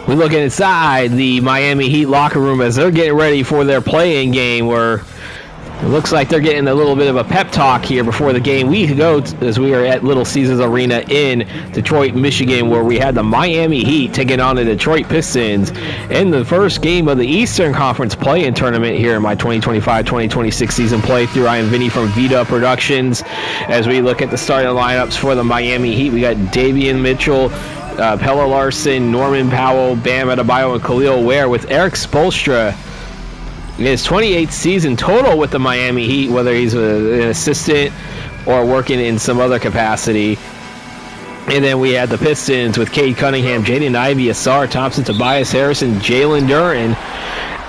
We look inside the Miami Heat locker room as they're getting ready for their play-in game, where it looks like they're getting a little bit of a pep talk here before the game. We go as we are at Little Caesars Arena in Detroit, Michigan, where we had the Miami Heat taking on the Detroit Pistons in the first game of the Eastern Conference play-in tournament here in my 2025-2026 season playthrough. I am Vinny from Vita Productions. As we look at the starting lineups for the Miami Heat, we got Davion Mitchell, Pelle Larsson, Norman Powell, Bam Adebayo, and Khalil Ware, with Eric Spoelstra in his 28th season total with the Miami Heat, whether he's an assistant or working in some other capacity. And then we had the Pistons with Cade Cunningham, Jaden Ivey, Asar Thompson, Tobias Harris, and Jalen Duren.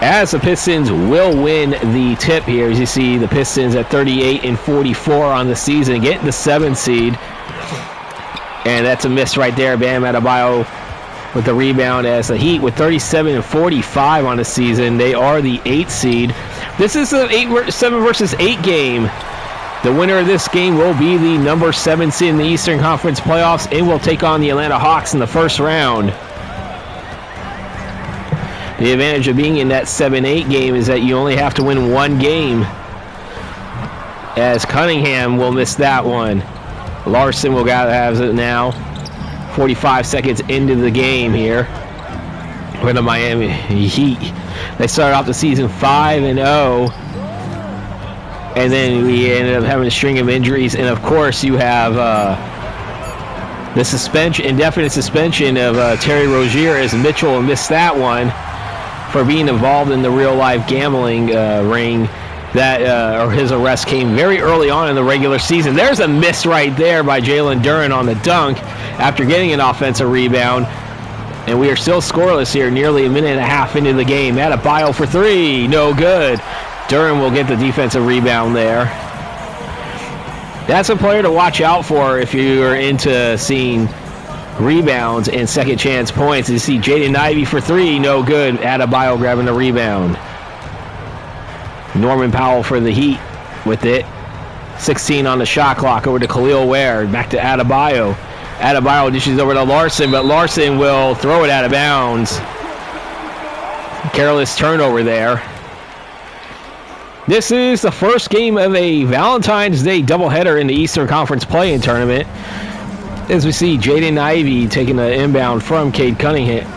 As the Pistons will win the tip here, as you see the Pistons at 38-44 on the season, getting the 7th seed. And that's a miss right there. Bam Adebayo with the rebound, as the Heat with 37-45 on the season. They are the 8th seed. This is an 7 versus 8 game. The winner of this game will be the number 7 seed in the Eastern Conference playoffs and will take on the Atlanta Hawks in the first round. The advantage of being in that 7-8 game is that you only have to win one game, as Cunningham will miss that one. Larsson will have it now. 45 seconds into the game here for the Miami Heat. They started off the season 5-0, and then we ended up having a string of injuries. And of course, you have the suspension, indefinite suspension of Terry Rozier, as Mitchell missed that one for being involved in the real-life gambling ring. Or his arrest came very early on in the regular season. There's a miss right there by Jalen Duren on the dunk after getting an offensive rebound. And we are still scoreless here, nearly a minute and a half into the game. Adebayo for 3, no good. Duren will get the defensive rebound there. That's a player to watch out for if you're into seeing rebounds and second chance points. You see Jaden Ivey for 3, no good. Adebayo grabbing the rebound. Norman Powell for the Heat with it. 16 on the shot clock, over to Khalil Ware. Back to Adebayo. Adebayo dishes over to Larsson, but Larsson will throw it out of bounds. Careless turnover there. This is the first game of a Valentine's Day doubleheader in the Eastern Conference play-in tournament, as we see Jaden Ivey taking the inbound from Cade Cunningham.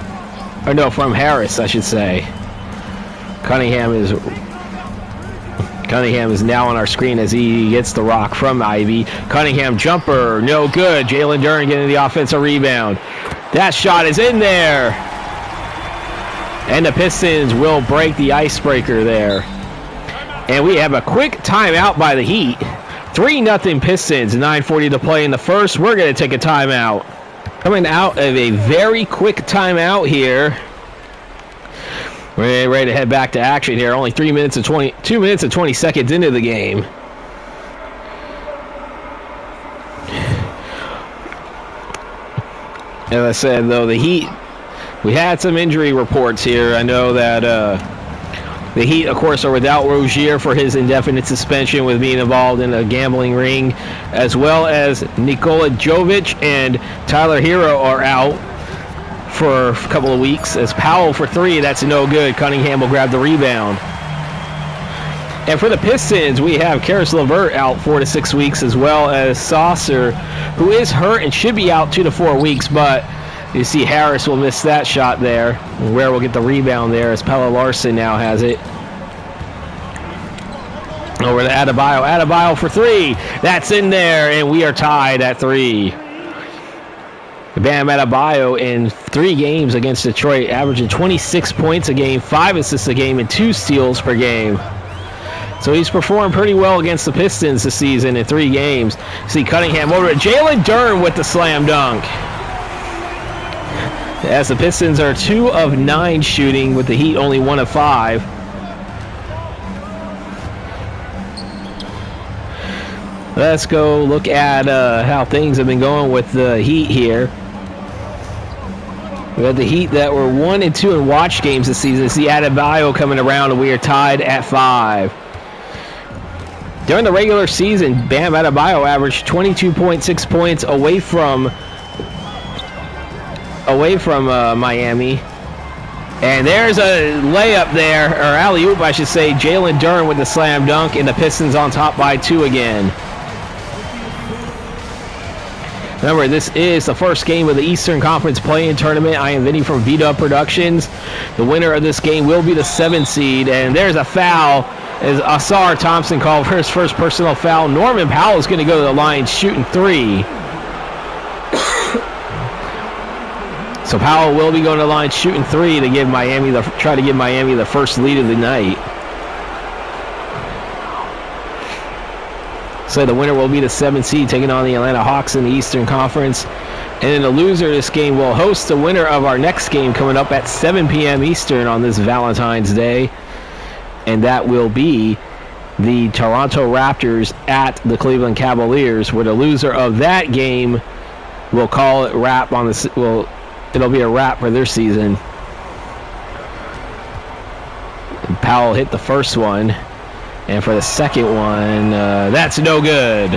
Or no, from Harris, I should say. Cunningham is now on our screen as he gets the rock from Ivey. Cunningham jumper, no good. Jalen Duren getting the offensive rebound. That shot is in there. And the Pistons will break the icebreaker there. And we have a quick timeout by the Heat. 3-0 Pistons, 9:40 to play in the first. We're going to take a timeout. Coming out of a very quick timeout here. We're ready to head back to action here. Only 2 minutes and 20 seconds into the game. As I said, though, the Heat, we had some injury reports here. I know that the Heat, of course, are without Rozier for his indefinite suspension with being involved in a gambling ring, as well as Nikola Jovic and Tyler Hero are out for a couple of weeks. As Powell for 3, that's no good. Cunningham will grab the rebound. And for the Pistons, we have Karis LeVert out 4 to 6 weeks, as well as Saucer, who is hurt and should be out 2 to 4 weeks, but you see Harris will miss that shot there. Ware will get the rebound there as Pelle Larsson now has it. Over to Adebayo. Adebayo for 3. That's in there, and we are tied at 3. Bam Adebayo in 3 games against Detroit, averaging 26 points a game, 5 assists a game, and 2 steals per game. So he's performed pretty well against the Pistons this season in 3 games. See Cunningham over to Jalen Duren with the slam dunk. As the Pistons are 2 of 9 shooting, with the Heat only 1 of 5. Let's go look at how things have been going with the Heat here. We had the Heat that were 1 and 2 in watch games this season. See Adebayo coming around, and we are tied at 5. During the regular season, Bam Adebayo averaged 22.6 points away from Miami. And there's a layup there, or alley-oop, I should say. Jalen Duren with the slam dunk, and the Pistons on top by 2 again. Remember, this is the first game of the Eastern Conference play-in tournament. I am Vinny from V-Dub Productions. The winner of this game will be the 7th seed, and there's a foul as Asar Thompson called for his first personal foul. Norman Powell is going to go to the line shooting 3. So Powell will be going to the line shooting 3 to give try to give Miami the first lead of the night. So the winner will be the 7th seed taking on the Atlanta Hawks in the Eastern Conference. And then the loser of this game will host the winner of our next game coming up at 7 p.m. Eastern on this Valentine's Day. And that will be the Toronto Raptors at the Cleveland Cavaliers, where the loser of that game will call it wrap on the it'll be a wrap for their season. And Powell hit the first one. And for the second one, that's no good.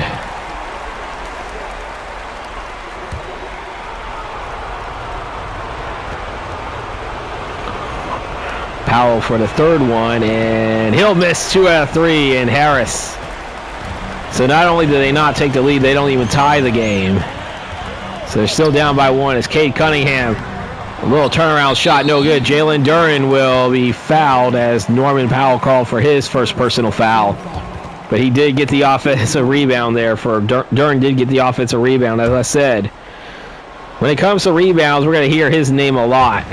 Powell for the third one, and he'll miss 2 out of 3, and Harris. So not only do they not take the lead, they don't even tie the game. So they're still down by 1 as Cade Cunningham. A little turnaround shot, no good. Jalen Duren will be fouled as Norman Powell called for his first personal foul. But he did get the offensive rebound there. Duren did get the offensive rebound, as I said. When it comes to rebounds, we're going to hear his name a lot.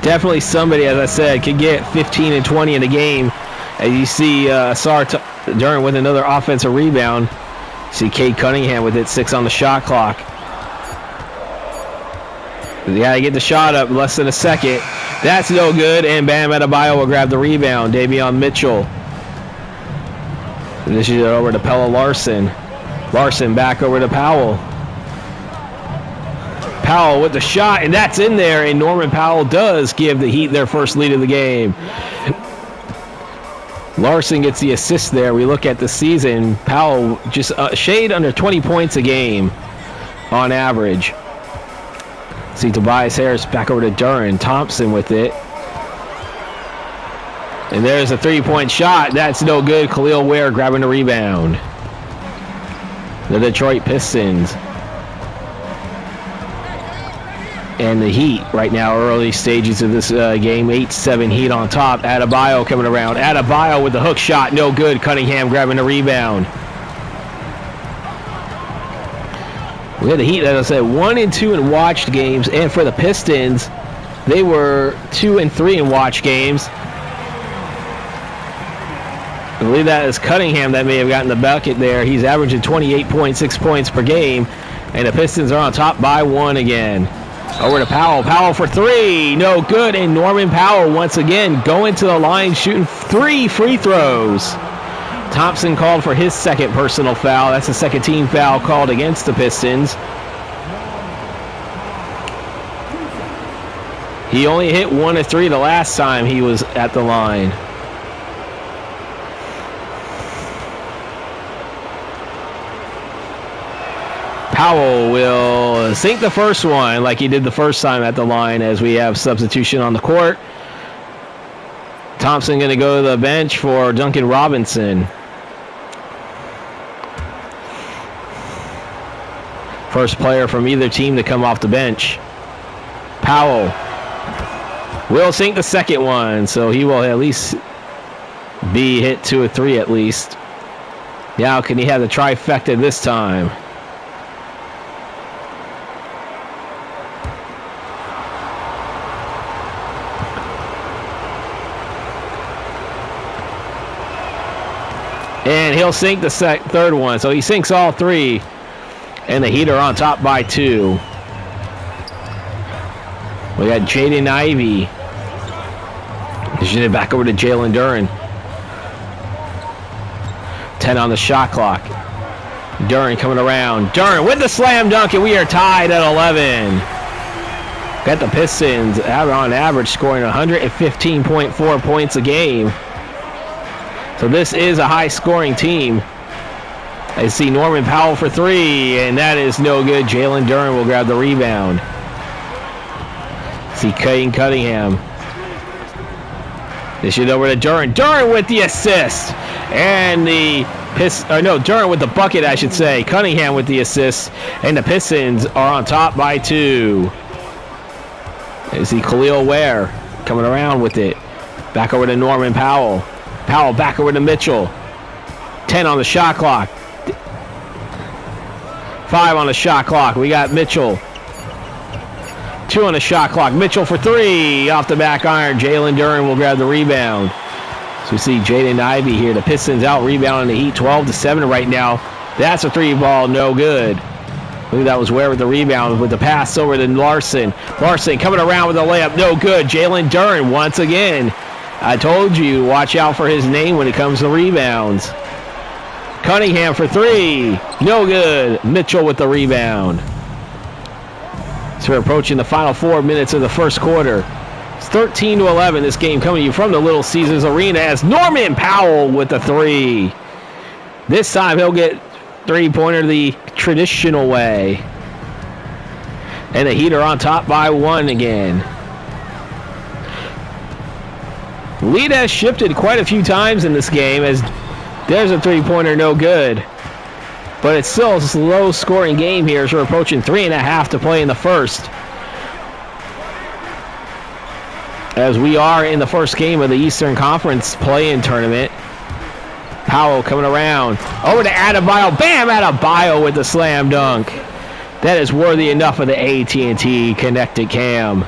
Definitely somebody, as I said, could get 15 and 20 in a game. As you see Asar Duren with another offensive rebound. You see Cade Cunningham with it, 6 on the shot clock. You got to get the shot up, less than a second. That's no good, and Bam Adebayo will grab the rebound. Davion Mitchell. And this is over to Pelle Larsson. Larsson back over to Powell. Powell with the shot, and that's in there, and Norman Powell does give the Heat their first lead of the game. Larsson gets the assist there. We look at the season. Powell just a shade under 20 points a game on average. See Tobias Harris back over to Duren. Thompson with it. And there's a 3-point shot. That's no good. Khalil Ware grabbing the rebound. The Detroit Pistons. And the Heat right now, early stages of this game. 8-7 Heat on top. Adebayo coming around. Adebayo with the hook shot. No good. Cunningham grabbing the rebound. We had the Heat, as I said, 1 and 2 in watched games, and for the Pistons, they were 2 and 3 in watched games. I believe that is Cunningham that may have gotten the bucket there. He's averaging 28.6 points per game, and the Pistons are on top by 1 again. Over to Powell. Powell for 3, no good, and Norman Powell once again going to the line, shooting 3 free throws. Thompson called for his second personal foul. That's the second team foul called against the Pistons. He only hit 1 of 3 the last time he was at the line. Powell will sink the first one like he did the first time at the line as we have substitution on the court. Thompson going to go to the bench for Duncan Robinson. First player from either team to come off the bench. Powell will sink the second one, so he will at least be hit 2 or 3 at least. Now can he have the trifecta this time? And he'll sink the third one, so he sinks all 3. And the Heat are on top by 2. We got Jaden Ivey. He's it back over to Jalen Duren. 10 on the shot clock. Duren coming around. Duren with the slam dunk, and we are tied at 11. Got the Pistons out on average scoring 115.4 points a game. So this is a high-scoring team. I see Norman Powell for 3, and that is no good. Jalen Duren will grab the rebound. See Kane Cunningham. This should over to Duran. Duran with the assist. And the Duran with the bucket, I should say. Cunningham with the assist. And the Pistons are on top by 2. You see Khalil Ware coming around with it. Back over to Norman Powell. Powell back over to Mitchell. 10 on the shot clock. 5 on the shot clock. We got Mitchell. 2 on the shot clock. Mitchell for 3 off the back iron. Jalen Duren will grab the rebound. So we see Jaden Ivey here. The Pistons out rebounding the Heat 12-7 right now. That's a 3 ball, no good. I believe that was Ware with the rebound with the pass over to Larson. Larson coming around with a layup, no good. Jalen Duren once again. I told you, watch out for his name when it comes to rebounds. Cunningham for 3, no good. Mitchell with the rebound. So we're approaching the final 4 minutes of the first quarter. It's 13-11, this game coming to you from the Little Caesars Arena as Norman Powell with the 3. This time he'll get three-pointer the traditional way. And the Heat are on top by 1 again. Lead has shifted quite a few times in this game as there's a three-pointer, no good. But it's still a low-scoring game here as we're approaching 3.5 to play in the first. As we are in the first game of the Eastern Conference play-in tournament. Powell coming around. Over to Adebayo. Bam! Adebayo with the slam dunk. That is worthy enough of the AT&T connected cam.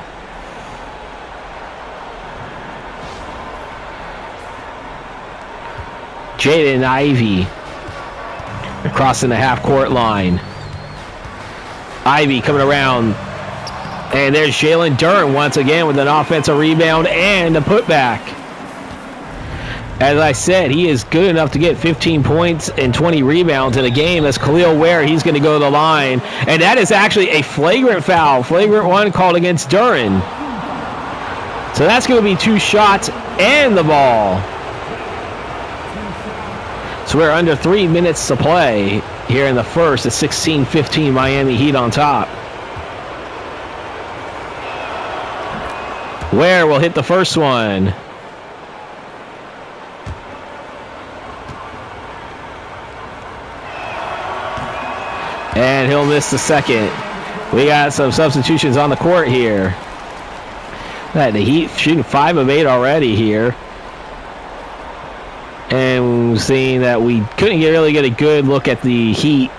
Jaden Ivey crossing the half-court line. Ivey coming around. And there's Jalen Duren once again with an offensive rebound and a putback. As I said, he is good enough to get 15 points and 20 rebounds in a game. That's Khalil Ware. He's going to go to the line. And that is actually a flagrant foul. Flagrant 1 called against Duren. So that's going to be 2 shots and the ball. So we're under 3 minutes to play here in the first. It's 16-15 Miami Heat on top. Ware will hit the first one. And he'll miss the second. We got some substitutions on the court here. The Heat shooting 5 of 8 already here. And seeing that we couldn't really get a good look at the Heat.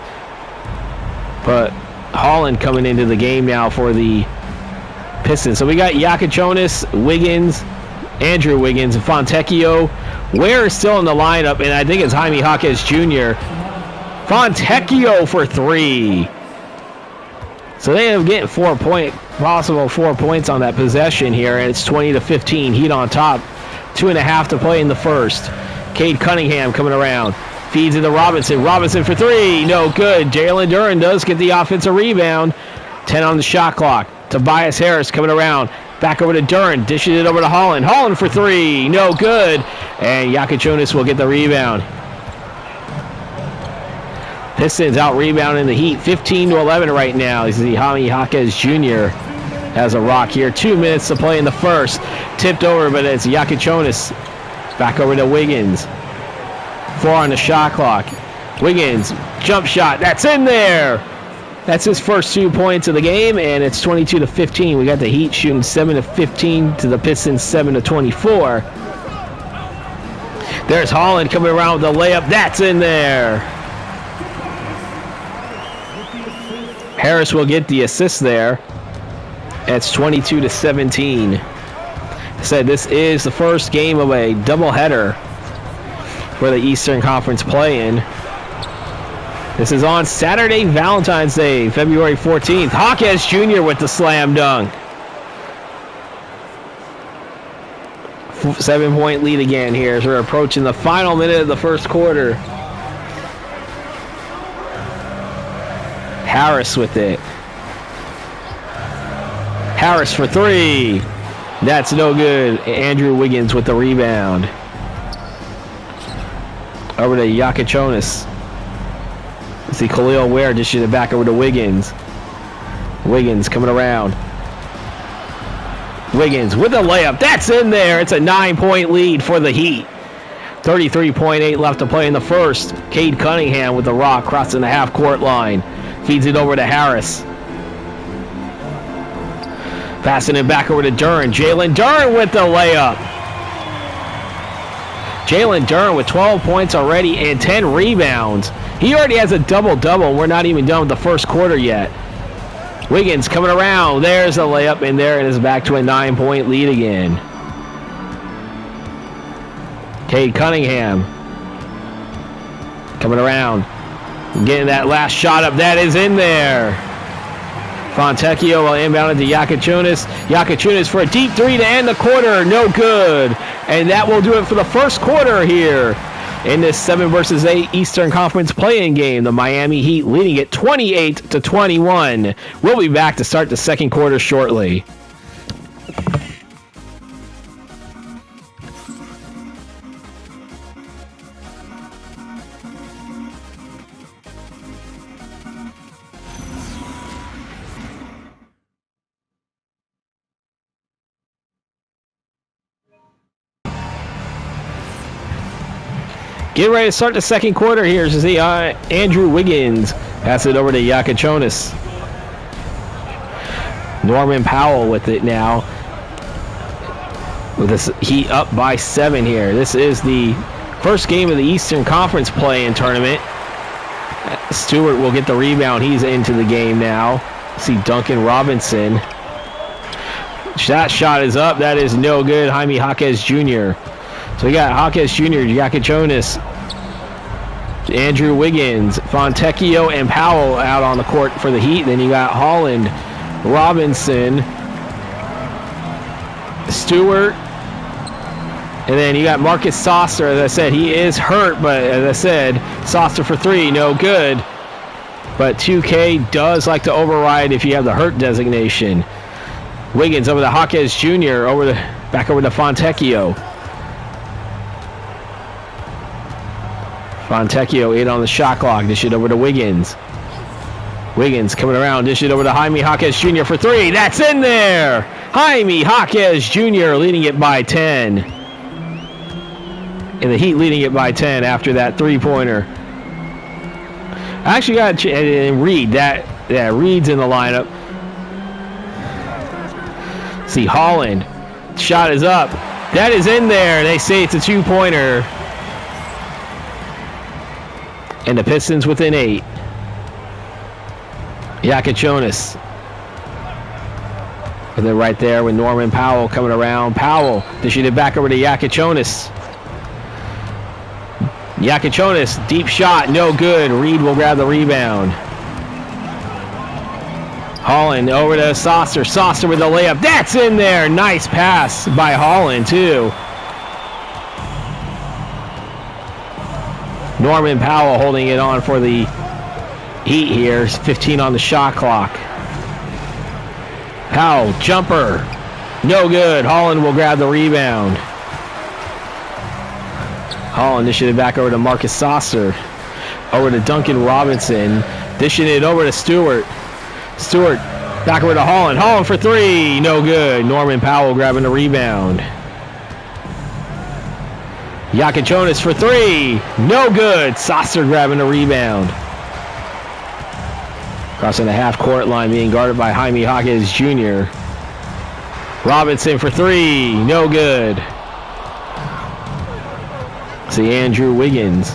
But Holland coming into the game now for the Pistons. So we got Yakichonis, Wiggins, Andrew Wiggins, and Fontecchio. Ware is still in the lineup, and I think it's Jaime Jaquez Jr. Fontecchio for 3. So they end up getting possible 4 points on that possession here, and it's 20-15. Heat on top. 2.5 to play in the first. Cade Cunningham coming around. Feeds it to Robinson. Robinson for 3. No good. Jalen Duren does get the offensive rebound. 10 on the shot clock. Tobias Harris coming around. Back over to Duren. Dishes it over to Holland. Holland for 3. No good. And Yakichonis will get the rebound. Pistons out rebounding the Heat. 15-11 right now. This is the Jaime Jaquez Jr. has a rock here. 2 minutes to play in the first. Tipped over, but it's Yakichonis. Back over to Wiggins. 4 on the shot clock. Wiggins, jump shot. That's in there. That's his first 2 points of the game, and it's 22-15. We got the Heat shooting 7-15 to the Pistons 7-24. There's Holland coming around with the layup. That's in there. Harris will get the assist there. It's 22-17. I said this is the first game of a doubleheader for the Eastern Conference play-in. This is on Saturday, Valentine's Day, February 14th. Jaquez Jr. with the slam dunk. 7-point lead again here as we're approaching the final minute of the first quarter. Harris with it. Harris for 3. That's no good. Andrew Wiggins with the rebound. Over to Yakichonis. See Khalil Ware dishes it back over to Wiggins. Wiggins coming around. Wiggins with a layup. That's in there. It's a 9-point lead for the Heat. 33.8 left to play in the first. Cade Cunningham with the rock crossing the half-court line. Feeds it over to Harris. Passing it back over to Duren. Jalen Duren with the layup. Jalen Duren with 12 points already and 10 rebounds. He already has a double-double. We're not even done with the first quarter yet. Wiggins coming around. There's a layup in there, and it's back to a 9-point lead again. Cade Cunningham coming around. Getting that last shot up. That is in there. Fontecchio will inbound it to Yakachunas. Yakachunas for a deep three to end the quarter. No good. And that will do it for the first quarter here in this 7-versus-8 Eastern Conference play-in game. The Miami Heat leading it 28-21. We'll be back to start the second quarter shortly. Get ready to start the second quarter here. To see Andrew Wiggins pass it over to Yakachonis. Norman Powell with it now. With this Heat up by 7 here. This is the first game of the Eastern Conference play-in tournament. Stewart will get the rebound. He's into the game now. See Duncan Robinson. That shot is up. That is no good. Jaime Jaquez Jr. So we got Jaquez Jr., Yakachonis, Andrew Wiggins, Fontecchio, and Powell out on the court for the Heat. Then you got Holland, Robinson, Stewart, and then you got Marcus Saucer. As I said, he is hurt, but as I said, Saucer for 3, no good. But 2K does like to override if you have the hurt designation. Wiggins over to Jaquez Jr., back over to Fontecchio. Fontecchio 8 on the shot clock. Dish it over to Wiggins. Wiggins coming around. Dish it over to Jaime Jaquez Jr. for 3. That's in there. Jaime Jaquez Jr. leading it by 10. And the Heat leading it by 10 after that three-pointer. I actually got to Reed. That Reed's in the lineup. See Holland. Shot is up. That is in there. They say it's a 2-pointer. And the Pistons within 8. Yakachonis. And then right there with Norman Powell coming around. Powell dishing it back over to Yakachonis. Yakachonis, deep shot, no good. Reed will grab the rebound. Holland over to Saucer. Saucer with the layup. That's in there. Nice pass by Holland, too. Norman Powell holding it on for the Heat here. 15 on the shot clock. Powell, jumper. No good. Holland will grab the rebound. Holland dishing it back over to Marcus Saucer. Over to Duncan Robinson. Dishing it over to Stewart. Stewart back over to Holland. Holland for 3. No good. Norman Powell grabbing the rebound. Yakachonis for 3. No good. Saucer grabbing the rebound. Crossing the half-court line, being guarded by Jaime Jaquez Jr. Robinson for 3. No good. See Andrew Wiggins.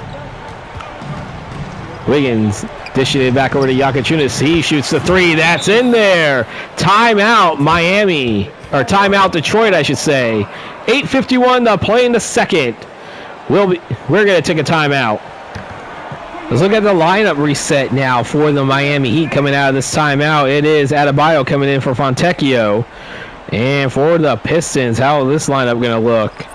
Wiggins dishing it back over to Yakachunas. He shoots the 3. That's in there. Timeout Miami. Or timeout Detroit, I should say. 8:51 to play in the second. We're going to take a timeout. Let's look at the lineup reset now for the Miami Heat coming out of this timeout. It is Adebayo coming in for Fontecchio. And for the Pistons, how is this lineup going to look?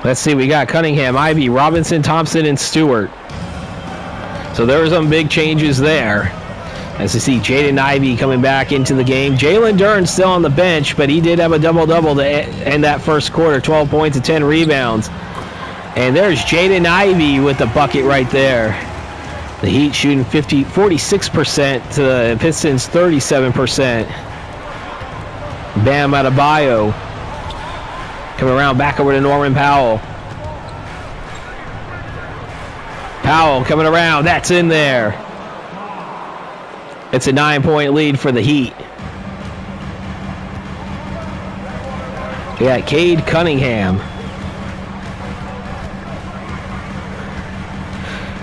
Let's see, we got Cunningham, Ivy, Robinson, Thompson, and Stewart. So there were some big changes there. As you see, Jaden Ivey coming back into the game. Jalen Duren still on the bench, but he did have a double-double to end that first quarter. 12 points and 10 rebounds. And there's Jaden Ivey with the bucket right there. The Heat shooting 46% to the Pistons 37%. Bam Adebayo. Coming around back over to Norman Powell. Powell coming around. That's in there. It's a 9-point lead for the Heat. We got Cade Cunningham.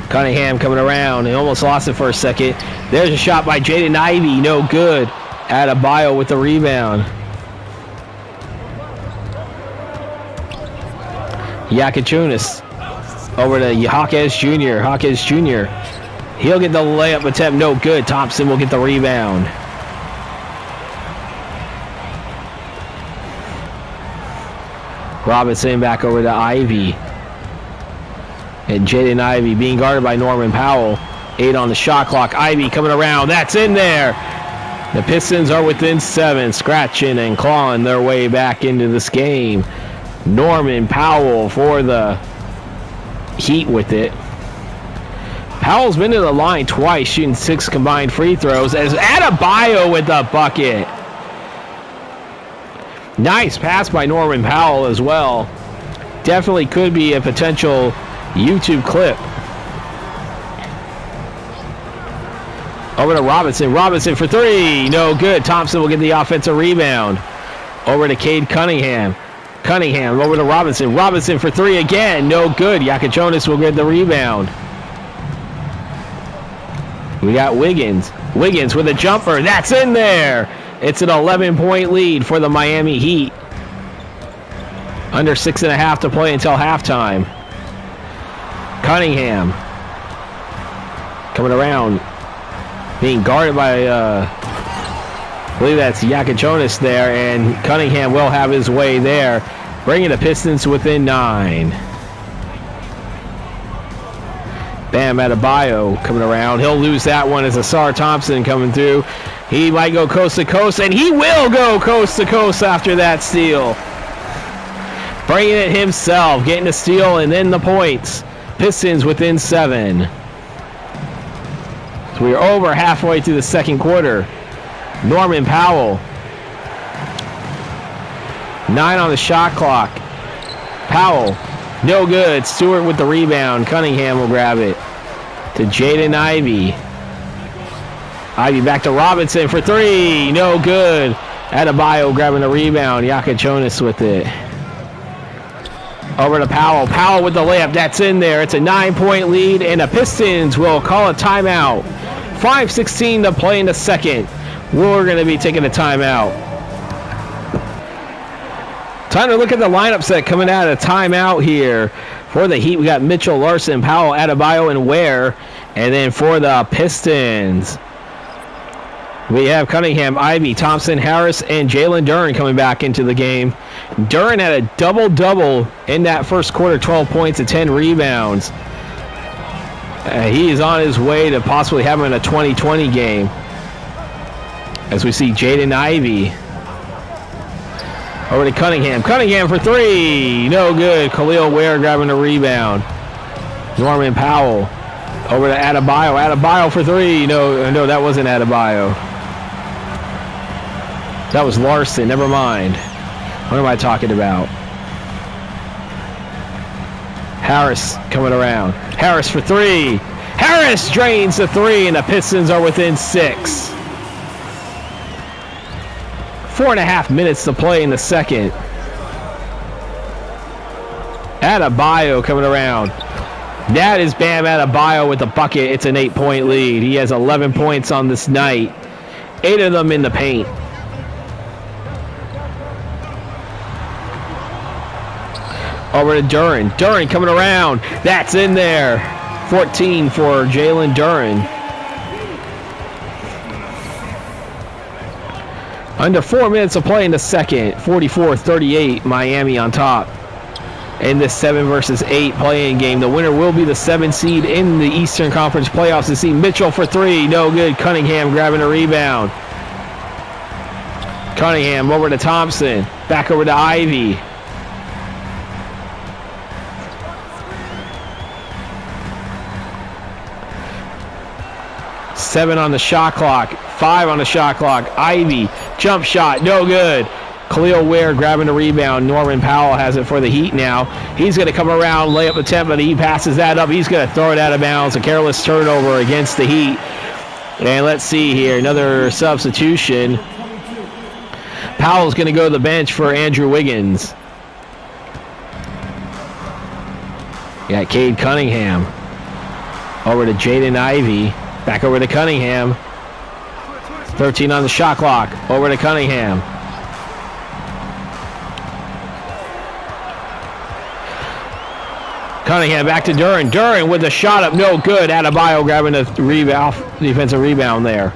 Cunningham coming around. He almost lost it for a second. There's a shot by Jaden Ivey. No good. Adebayo with the rebound. Yakachunas over to Hawkes Jr. Hawkes Jr. He'll get the layup attempt. No good. Thompson will get the rebound. Robinson back over to Ivey. And Jaden Ivey being guarded by Norman Powell. 8 on the shot clock. Ivey coming around. That's in there. The Pistons are within 7, scratching and clawing their way back into this game. Norman Powell for the Heat with it. Powell's been to the line twice, shooting 6 combined free throws. As Adebayo with the bucket. Nice pass by Norman Powell as well. Definitely could be a potential YouTube clip. Over to Robinson. Robinson for 3. No good. Thompson will get the offensive rebound. Over to Cade Cunningham. Cunningham over to Robinson. Robinson for 3 again. No good. Yakachonis will get the rebound. We got Wiggins. Wiggins with a jumper. That's in there. It's an 11-point lead for the Miami Heat. Under 6.5 to play until halftime. Cunningham. Coming around. Being guarded by, I believe that's Yakachonis there, and Cunningham will have his way there, bringing the Pistons within 9. Bam Adebayo coming around. He'll lose that one as Asar Thompson coming through. He might go coast to coast, and he will go coast to coast after that steal. Bringing it himself, getting the steal and then the points. Pistons within 7. So we are over halfway through the second quarter. Norman Powell. 9 on the shot clock. Powell. No good. Stewart with the rebound. Cunningham will grab it. To Jaden Ivey. Ivey back to Robinson for 3. No good. Adebayo grabbing the rebound. Yakachonis with it. Over to Powell. Powell with the layup. That's in there. It's a 9-point lead, and the Pistons will call a timeout. 5:16 to play in the second. We're going to be taking a timeout. Time to look at the lineup set coming out of timeout here. For the Heat, we got Mitchell, Larson, Powell, Adebayo, and Ware. And then for the Pistons, we have Cunningham, Ivey, Thompson, Harris, and Jalen Duren coming back into the game. Duren had a double-double in that first quarter, 12 points and 10 rebounds. He is on his way to possibly having a 20-20 game. As we see Jaden Ivey. Over to Cunningham. Cunningham for 3. No good. Khalil Ware grabbing the rebound. Norman Powell. Over to Adebayo. Adebayo for 3. No, that wasn't Adebayo. That was Larson. Never mind. What am I talking about? Harris coming around. Harris for 3. Harris drains the 3, and the Pistons are within 6. 4.5 minutes to play in the second. Adebayo coming around. That is Bam Adebayo with the bucket. It's an 8-point lead. He has 11 points on this night. 8 of them in the paint. Over to Duren. Duren coming around. That's in there. 14 for Jalen Duren. Under 4 minutes of play in the second. 44-38, Miami on top. In this 7 versus 8 playing game. The winner will be the 7 seed in the Eastern Conference playoffs. To see Mitchell for 3. No good. Cunningham grabbing a rebound. Cunningham over to Thompson. Back over to Ivey. 7 on the shot clock. 5 on the shot clock. Ivy, jump shot, no good. Khalil Ware grabbing the rebound. Norman Powell has it for the Heat now. He's going to come around, lay up the attempt, but he passes that up. He's going to throw it out of bounds. A careless turnover against the Heat. And let's see here, another substitution. Powell's going to go to the bench for Andrew Wiggins. You got Cade Cunningham. Over to Jaden Ivey. Back over to Cunningham. 13 on the shot clock. Over to Cunningham. Cunningham back to Duren. Duren with the shot up. No good. Adebayo grabbing the rebound, defensive rebound there.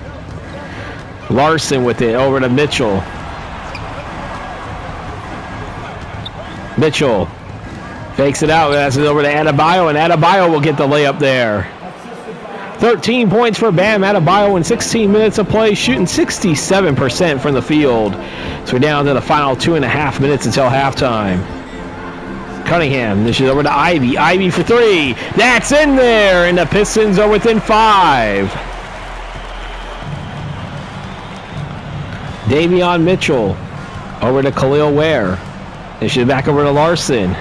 Larson with it. Over to Mitchell. Mitchell fakes it out. That's it over to Adebayo, and Adebayo will get the layup there. 13 points for Bam Adebayo in 16 minutes of play, shooting 67% from the field. So we're down to the final 2.5 minutes until halftime. Cunningham, this is over to Ivy. Ivy for 3. That's in there, and the Pistons are within 5. Davion Mitchell over to Khalil Ware. This is back over to Larson.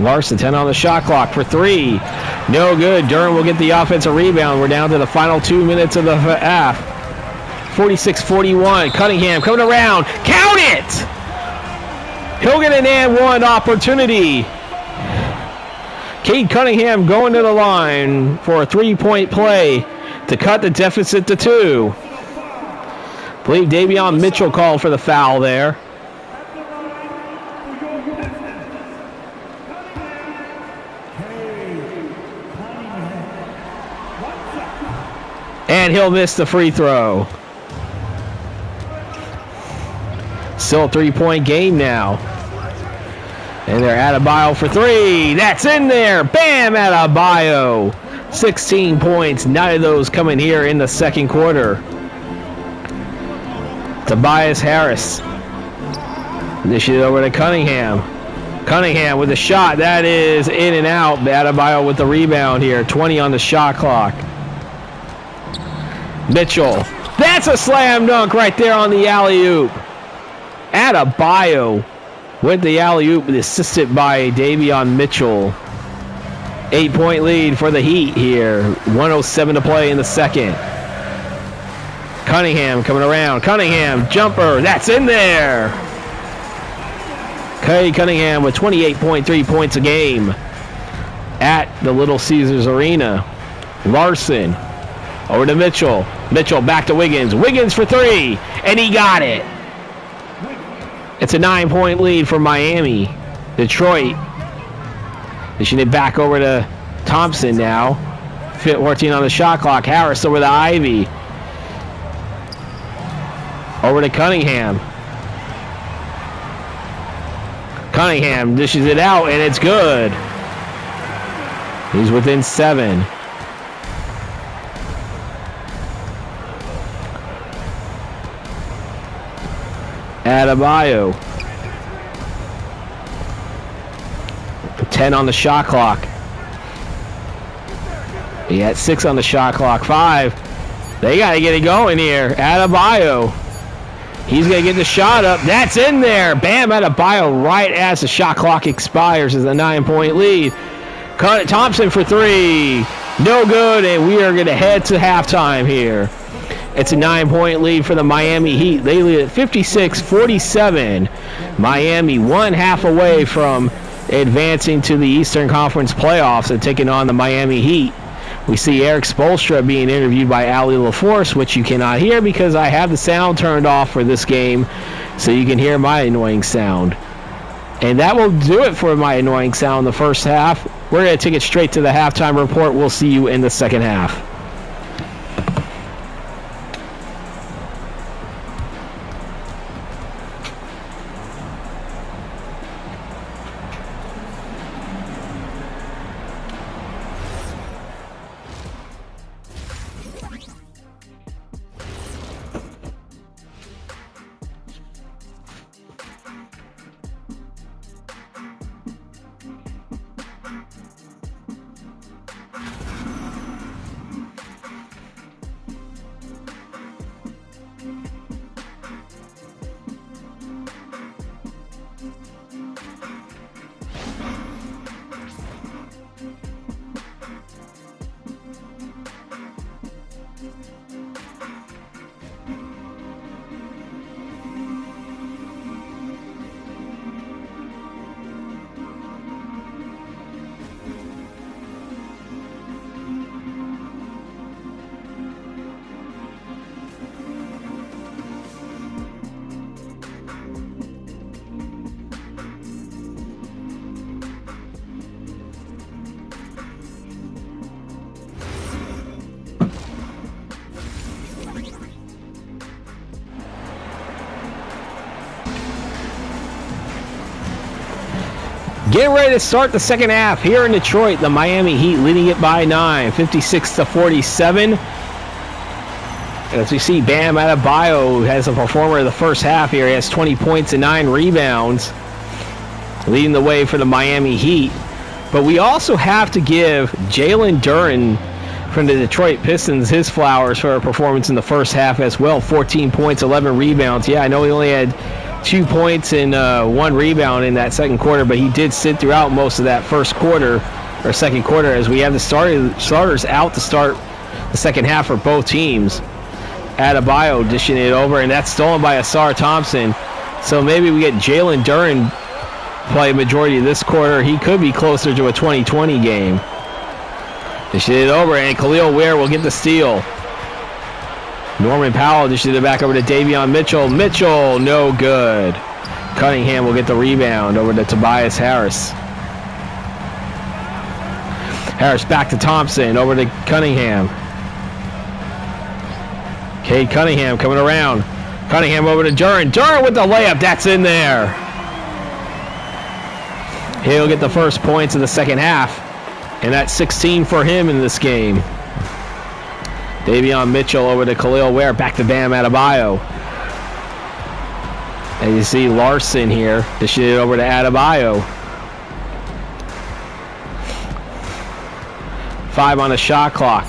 Larson, 10 on the shot clock for 3. No good. Durham will get the offensive rebound. We're down to the final 2 minutes of the half. 46-41. Cunningham coming around. Count it! He'll get an and one opportunity. Cade Cunningham going to the line for a 3-point play to cut the deficit to 2. I believe Davion Mitchell called for the foul there. And he'll miss the free throw. Still a 3-point game now. And they're Adebayo for 3. That's in there. Bam Adebayo. 16 points. 9 of those coming here in the second quarter. Tobias Harris. This is over to Cunningham. Cunningham with a shot. That is in and out. Adebayo with the rebound here. 20 on the shot clock. Mitchell. That's a slam dunk right there on the alley-oop. Adebayo with the alley-oop, assisted by Davion Mitchell. 8-point lead for the Heat here. 1:07 to play in the second. Cunningham coming around. Cunningham, jumper. That's in there. Cade Cunningham with 28.3 points a game at the Little Caesars Arena. Larson over to Mitchell. Mitchell back to Wiggins. Wiggins for 3, and he got it. It's a 9-point lead for Miami. Detroit. They should get back over to Thompson now. 14 on the shot clock. Harris over to Ivy. Over to Cunningham. Cunningham dishes it out, and it's good. He's within 7. Adebayo. 10 on the shot clock. He had 6 on the shot clock. 5. They got to get it going here. Adebayo. He's going to get the shot up. That's in there. Bam Adebayo right as the shot clock expires as a 9-point lead. Thompson for 3. No good, and we are going to head to halftime here. It's a 9-point lead for the Miami Heat. They lead at 56-47. Miami 1/2 away from advancing to the Eastern Conference playoffs and taking on the Miami Heat. We see Eric Spoelstra being interviewed by Allie LaForce, which you cannot hear because I have the sound turned off for this game so you can hear my annoying sound. And that will do it for my annoying sound in the first half. We're going to take it straight to the halftime report. We'll see you in the second half. Getting ready to start the second half here in Detroit. The Miami Heat leading it by 9, 56-47. As we see, Bam Adebayo has a performer of the first half here. He has 20 points and 9 rebounds, leading the way for the Miami Heat. But we also have to give Jalen Duren from the Detroit Pistons his flowers for a performance in the first half as well. 14 points, 11 rebounds. Yeah, I know he only had 2 points and 1 rebound in that second quarter, but he did sit throughout most of that first quarter or second quarter, as we have the starters out to start the second half for both teams. Adebayo dishing it over, and that's stolen by Asar Thompson. So maybe we get Jalen Duren play majority of this quarter. He could be closer to a 2020 game. Dishing it over, and Khalil Ware will get the steal. Norman Powell dishing it back over to Davion Mitchell. Mitchell, no good. Cunningham will get the rebound over to Tobias Harris. Harris back to Thompson, over to Cunningham. Cade Cunningham coming around. Cunningham over to Duren. Duren with the layup, that's in there. He'll get the first points of the second half, and that's 16 for him in this game. Davion Mitchell over to Khalil Ware, back to Bam Adebayo. And you see Larson here, dishing it over to Adebayo. 5 on the shot clock.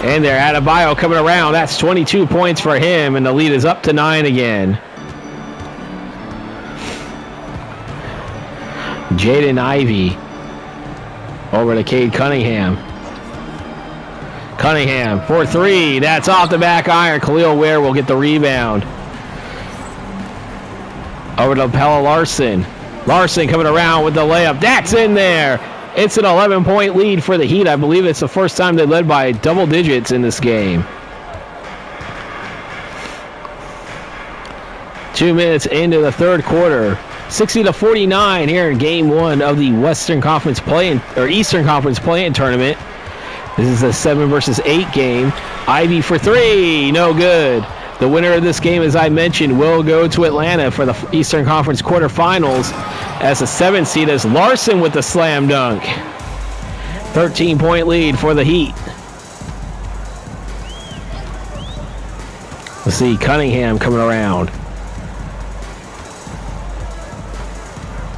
And there, Adebayo coming around. That's 22 points for him, and the lead is up to 9 again. Jaden Ivey over to Cade Cunningham. Cunningham for 3. That's off the back iron. Khalil Ware will get the rebound. Over to Pelle Larson. Larson coming around with the layup. That's in there. It's an 11-point lead for the Heat. I believe it's the first time they led by double digits in this game. 2 minutes into the third quarter. 60-49 here in Game 1 of the Eastern Conference play-in tournament. This is a 7 versus 8 game. Ivy for 3, no good. The winner of this game, as I mentioned, will go to Atlanta for the Eastern Conference Quarterfinals as a 7th seed, as Larson with the slam dunk. 13-point lead for the Heat. Let's see, Cunningham coming around.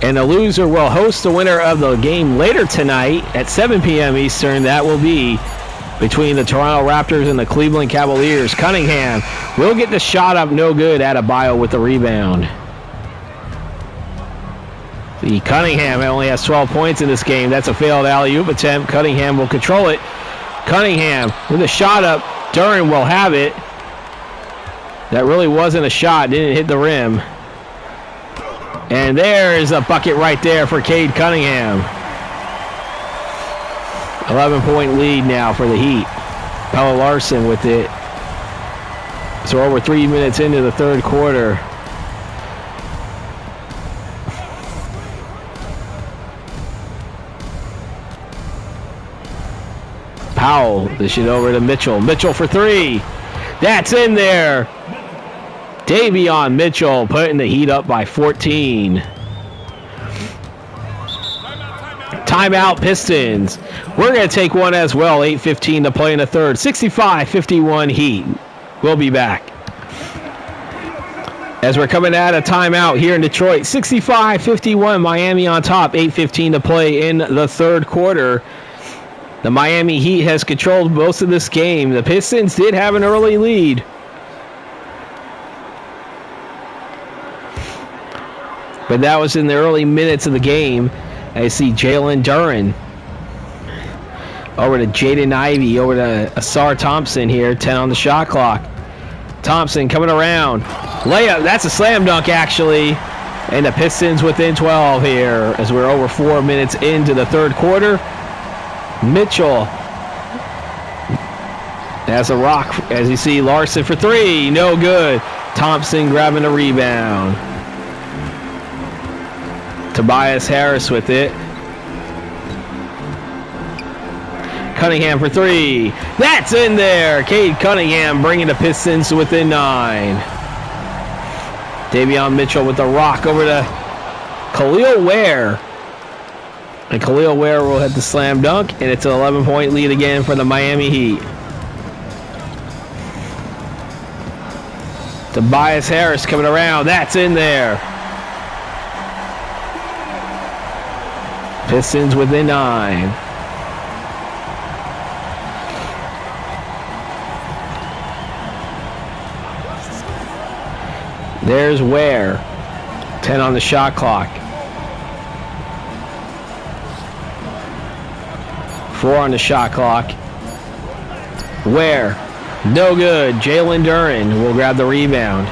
And the loser will host the winner of the game later tonight at 7 p.m. Eastern. That will be between the Toronto Raptors and the Cleveland Cavaliers. Cunningham will get the shot up, no good. Adebayo with the rebound. The Cunningham only has 12 points in this game. That's a failed alley-oop attempt. Cunningham will control it. Cunningham with a shot up. Duren will have it. That really wasn't a shot. Didn't hit the rim. And there's a bucket right there for Cade Cunningham. 11-point lead now for the Heat. Pelle Larson with it. So we're over 3 minutes into the third quarter. Powell, dish it over to Mitchell. Mitchell for 3. That's in there. Davion Mitchell putting the Heat up by 14. Timeout Pistons. We're going to take one as well. 8:15 to play in the third. 65-51 Heat. We'll be back. As we're coming out of timeout here in Detroit. 65-51 Miami on top. 8:15 to play in the third quarter. The Miami Heat has controlled most of this game. The Pistons did have an early lead. But that was in the early minutes of the game. I see Jalen Duren over to Jaden Ivey, over to Asar Thompson here, 10 on the shot clock. Thompson coming around. Layup, that's a slam dunk actually. And the Pistons within 12 here as we're over 4 minutes into the third quarter. Mitchell has a rock, as you see Larson for 3, no good. Thompson grabbing the rebound. Tobias Harris with it. Cunningham for 3. That's in there. Cade Cunningham bringing the Pistons to within 9. Davion Mitchell with the rock over to Khalil Ware. And Khalil Ware will hit the slam dunk, and it's an 11-point lead again for the Miami Heat. Tobias Harris coming around. That's in there. Pistons within 9. There's Ware. 10 on the shot clock. 4 on the shot clock. Ware. No good. Jalen Duren will grab the rebound.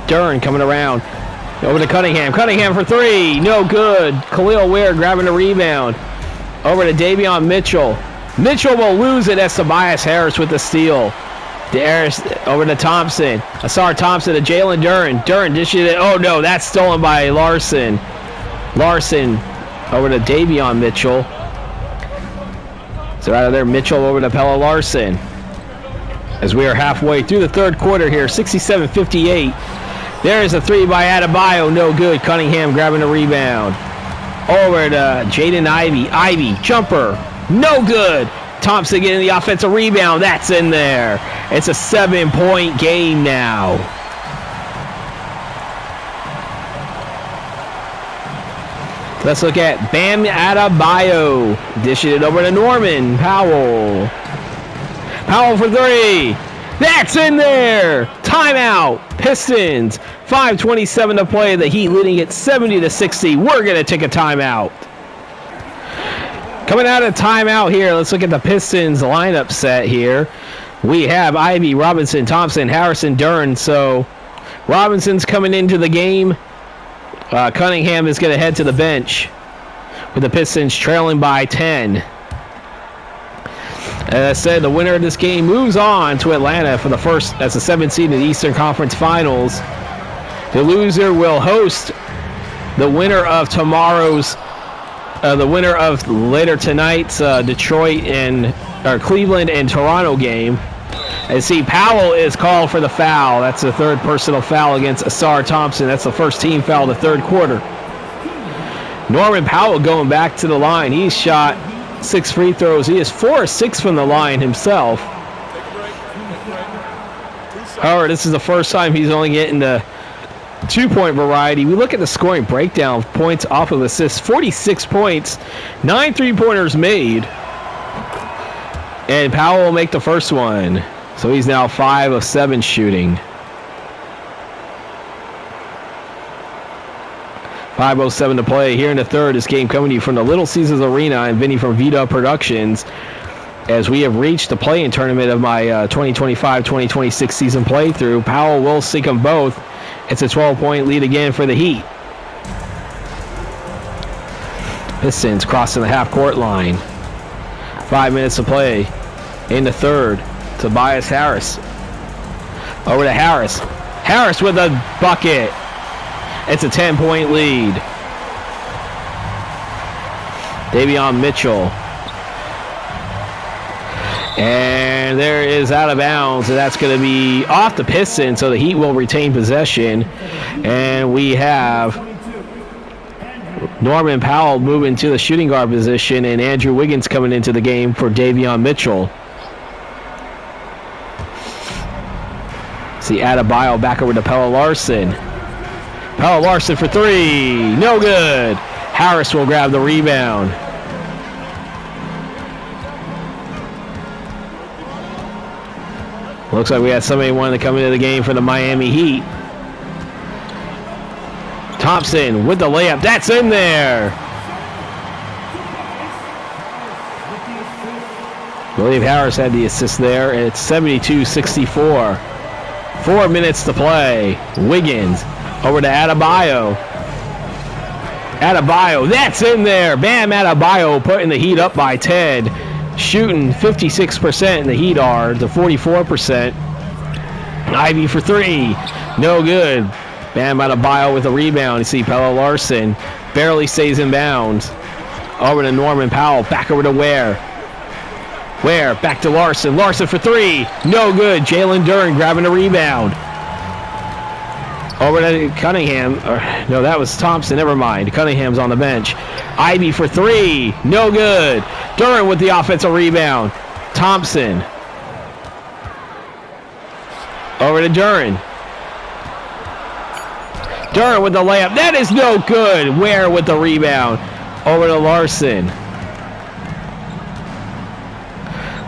Duren coming around. Over to Cunningham. Cunningham for 3. No good. Khalil Ware grabbing the rebound. Over to Davion Mitchell. Mitchell will lose it as Tobias Harris with the steal. Harris over to Thompson. Asar Thompson to Jalen Duren. Duren dishes it. Oh no, that's stolen by Larson. Larson over to Davion Mitchell. So out of there, Mitchell over to Pella Larson. As we are halfway through the third quarter here, 67-58. There's a 3 by Adebayo. No good. Cunningham grabbing the rebound. Over to Jaden Ivey. Ivey, jumper. No good. Thompson getting the offensive rebound. That's in there. It's a 7-point game now. Let's look at Bam Adebayo. Dishing it over to Norman Powell. Powell for 3. That's in there. Timeout. Pistons. 5:27 to play. The Heat leading it 70-60. We're going to take a timeout. Coming out of timeout here, let's look at the Pistons lineup set here. We have Ivy, Robinson, Thompson, Harrison, Duren. So Robinson's coming into the game. Cunningham is going to head to the bench with the Pistons trailing by 10. As I said, the winner of this game moves on to Atlanta for the first as the 7th seed in the Eastern Conference Finals. The loser will host the winner of later tonight's Detroit and Cleveland and Toronto game. And see, Powell is called for the foul. That's the 3rd personal foul against Asar Thompson. That's the first team foul of the 3rd quarter. Norman Powell going back to the line. He's shot 6 free throws. He is 4 of 6 from the line himself. However, this is the first time he's only getting the 2-point variety. We look at the scoring breakdown, points off of assists. 46 points, 9 3-pointers made. And Powell will make the first one. So he's now 5 of 7 shooting. 5:07 to play here in the third. This game coming to you from the Little Caesars Arena and Vinny from Vita Productions. As we have reached the play-in tournament of my 2025-2026 season playthrough, Powell will sink them both. It's a 12-point lead again for the Heat. Pistons crossing the half-court line. 5 minutes to play in the third. Tobias Harris. Over to Harris. Harris with a bucket. It's a 10-point lead. Davion Mitchell. And there is out of bounds, and that's going to be off the Pistons, so the Heat will retain possession. And we have Norman Powell moving to the shooting guard position, and Andrew Wiggins coming into the game for Davion Mitchell. See Adebayo back over to Pella Larson. Pella Larson for 3. No good. Harris will grab the rebound. Looks like we had somebody wanting to come into the game for the Miami Heat. Thompson with the layup. That's in there. I believe Harris had the assist there, and it's 72-64. 4 minutes to play. Wiggins over to Adebayo. Adebayo, that's in there. Bam Adebayo putting the Heat up by 10. Shooting 56%, and the Heat are to 44%. Ivy for 3. No good. Bam Adebayo with a rebound. You see Pella Larson barely stays in bounds. Over to Norman Powell. Back over to Ware. Ware, back to Larson. Larson for three. No good. Jalen Duren grabbing a rebound. Over to Cunningham. No, that was Thompson. Never mind. Cunningham's on the bench. Ivy for three. No good. Duren with the offensive rebound. Thompson. Over to Duren. Duren with the layup. That is no good. Ware with the rebound. Over to Larson.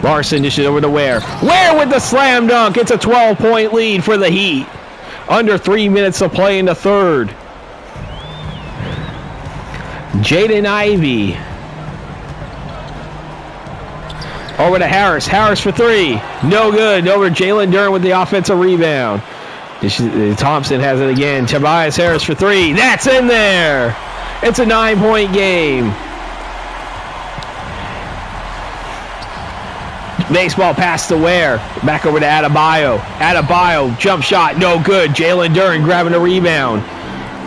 Larson dishes over to Ware. Ware with the slam dunk. It's a 12-point lead for the Heat. Under 3 minutes of play in the third. Jaden Ivey. Over to Harris. Harris for three. No good. Over to Jalen Duren with the offensive rebound. Thompson has it again. Tobias Harris for three. That's in there. It's a 9-point game. Baseball pass to Ware. Back over to Adebayo. Adebayo, jump shot, no good. Jalen Duren grabbing a rebound.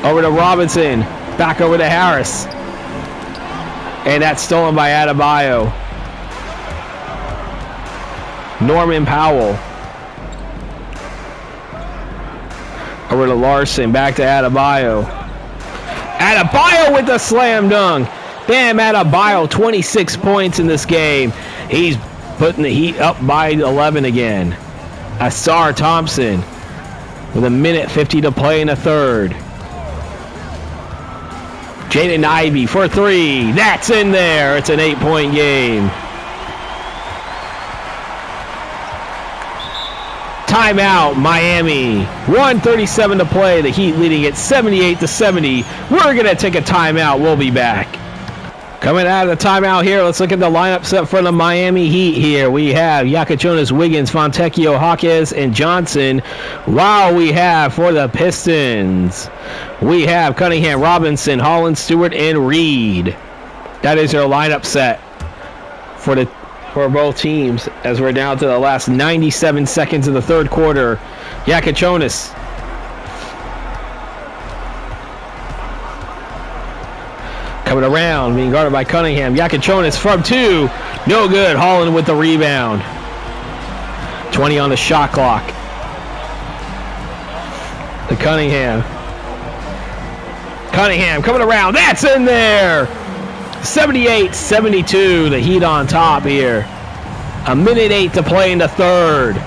Over to Robinson. Back over to Harris. And that's stolen by Adebayo. Norman Powell. Over to Larson. Back to Adebayo. Adebayo with the slam dunk. Bam Adebayo, 26 points in this game. He's putting the Heat up by 11 again. Asar Thompson with 1:50 to play in the third. Jaden Ivey for three. That's in there. It's an 8-point game. Timeout, Miami. 1:37 to play. The Heat leading it 78-70. We're going to take a timeout. We'll be back. Coming out of the timeout here, let's look at the lineup set for the Miami Heat here. We have Yakachonis, Wiggins, Fontecchio, Hawkes, and Johnson. While we have for the Pistons, we have Cunningham, Robinson, Holland, Stewart, and Reed. That is your lineup set for both teams as we're down to the last 97 seconds of the third quarter. Yakachonis. Coming around, being guarded by Cunningham. Yakachonis from two. No good. Holland with the rebound. 20 on the shot clock. To Cunningham. Cunningham coming around. That's in there. 78-72. The Heat on top here. 1:08 to play in the third.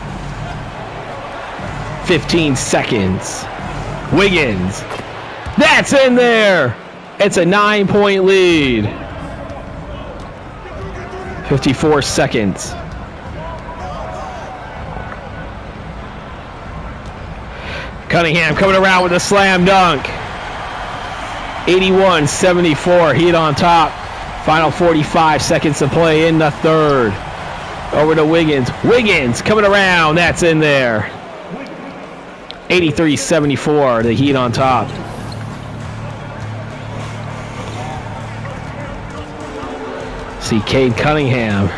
15 seconds. Wiggins. That's in there. It's a 9-point lead. 54 seconds. Cunningham coming around with a slam dunk. 81-74. Heat on top. Final 45 seconds to play in the third. Over to Wiggins. Wiggins coming around. That's in there. 83-74. The Heat on top. See Cade Cunningham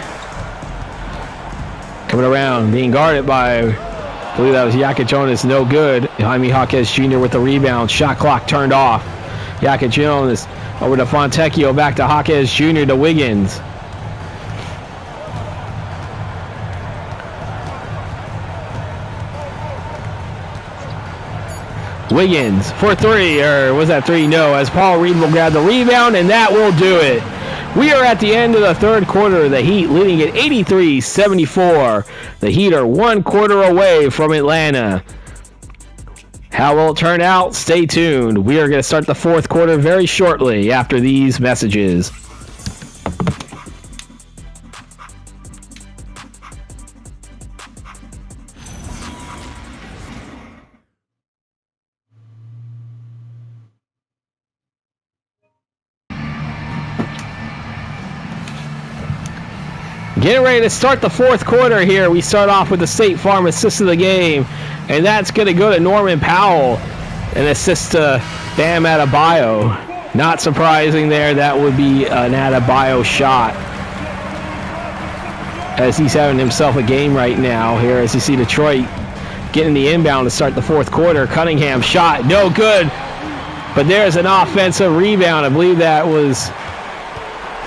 coming around, being guarded by, I believe that was Yakachonis, no good. Jaime Hawkes Jr. with the rebound. Shot clock turned off. Yakachonis over to Fontecchio, back to Hawkes Jr. to Wiggins. Wiggins for three, or was that three? No, as Paul Reed will grab the rebound, and that will do it. We are at the end of the third quarter. The Heat leading at 83-74. The Heat are 1 quarter away from Atlanta. How will it turn out? Stay tuned. We are going to start the fourth quarter very shortly after these messages. Getting ready to start the fourth quarter here. We start off with the State Farm assist of the game, and that's going to go to Norman Powell, an assist to Bam Adebayo. Not surprising there, that would be an Adebayo shot, as he's having himself a game right now here, as you see Detroit getting the inbound to start the fourth quarter. Cunningham shot, no good, but there's an offensive rebound. I believe that was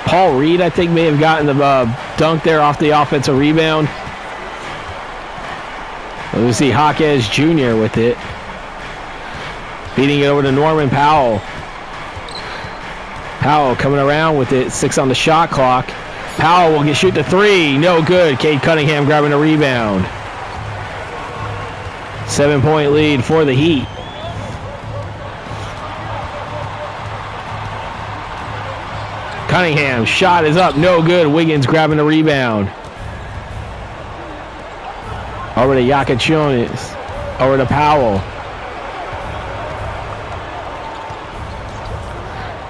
Paul Reed, I think, may have gotten the dunk there off the offensive rebound. We see Jaquez Jr. with it. Beating it over to Norman Powell. Powell coming around with it. 6 on the shot clock. Powell will shoot the 3. No good. Cade Cunningham grabbing a rebound. 7-point lead for the Heat. Cunningham, shot is up. No good. Wiggins grabbing a rebound. Over to Yakachionis. Over to Powell.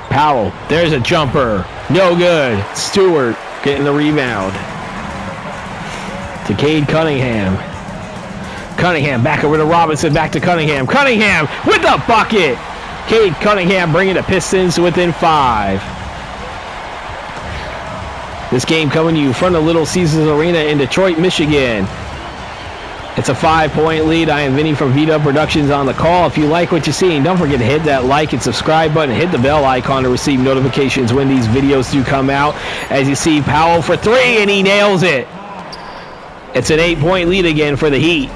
Powell, there's a jumper. No good. Stewart getting the rebound. To Cade Cunningham. Cunningham back over to Robinson. Back to Cunningham. Cunningham with the bucket. Cade Cunningham bringing the Pistons within 5. This game coming to you from the Little Caesars Arena in Detroit, Michigan. It's a 5-point lead. I am Vinny from V-Dub Productions on the call. If you like what you're seeing, don't forget to hit that like and subscribe button. Hit the bell icon to receive notifications when these videos do come out. As you see, Powell for 3, and he nails it. It's an 8-point lead again for the Heat.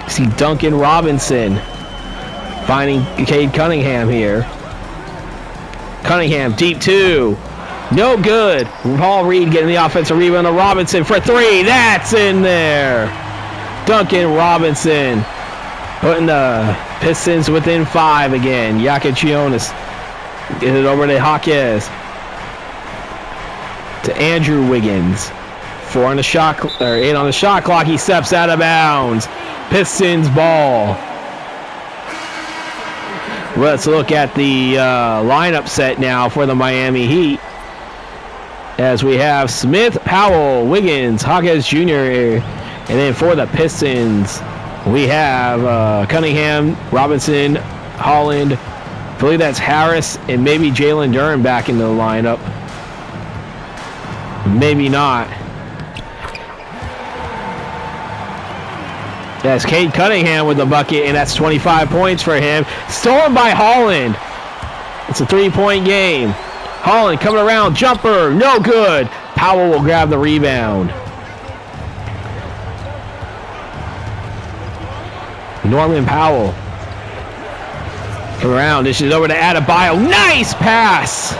You see Duncan Robinson finding Cade Cunningham here. Cunningham, deep 2. No good. Paul Reed getting the offensive rebound to Robinson for 3. That's in there. Duncan Robinson putting the Pistons within 5 again. Yakachionis get it over to Jaquez. To Andrew Wiggins. 8 on the shot clock. He steps out of bounds. Pistons ball. Let's look at the lineup set now for the Miami Heat. As we have Smith, Powell, Wiggins, Jaquez Jr. And then for the Pistons, we have Cunningham, Robinson, Holland. I believe that's Harris and maybe Jalen Duren back in the lineup. Maybe not. That's Cade Cunningham with the bucket, and that's 25 points for him. Stolen by Holland. It's a 3-point game. Holland coming around, jumper, no good. Powell will grab the rebound. Norman Powell. Come around, this is over to Adebayo. Nice pass!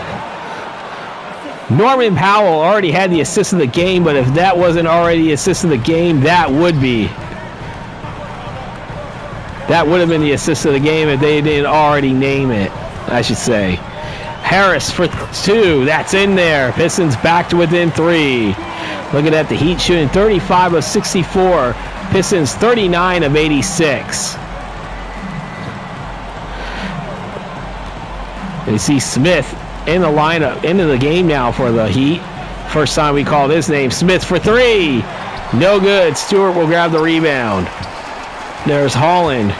Norman Powell already had the assist of the game, but if that wasn't already the assist of the game, that would be. That would have been the assist of the game if they didn't already name it, I should say. Harris for 2. That's in there. Pistons back to within 3. Looking at the Heat shooting 35 of 64. Pistons 39 of 86. And you see Smith in the lineup, into the game now for the Heat. First time we called his name. Smith for 3. No good. Stewart will grab the rebound. There's Holland.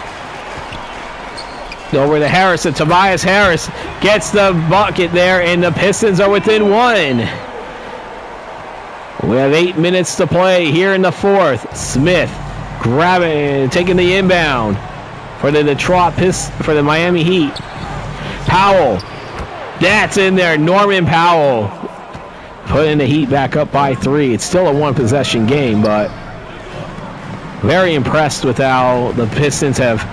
Over to Harris, and Tobias Harris gets the bucket there, and the Pistons are within 1. We have 8 minutes to play here in the 4th. Smith grabbing, taking the inbound for the for the Miami Heat. Powell, that's in there. Norman Powell putting the Heat back up by 3. It's still a 1-possession game, but very impressed with how the Pistons have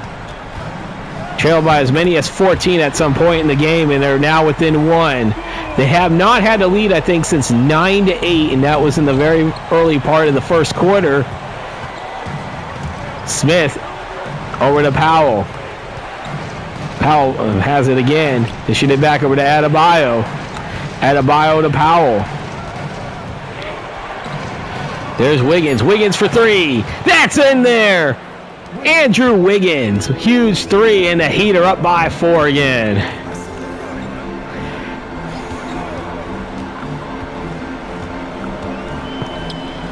trailed by as many as 14 at some point in the game, and they're now within 1. They have not had a lead, I think, since 9-8, and that was in the very early part of the first quarter. Smith over to Powell. Powell has it again. They shoot it back over to Adebayo. Adebayo to Powell. There's Wiggins. Wiggins for 3. That's in there. Andrew Wiggins, huge 3, and the Heat are up by 4 again.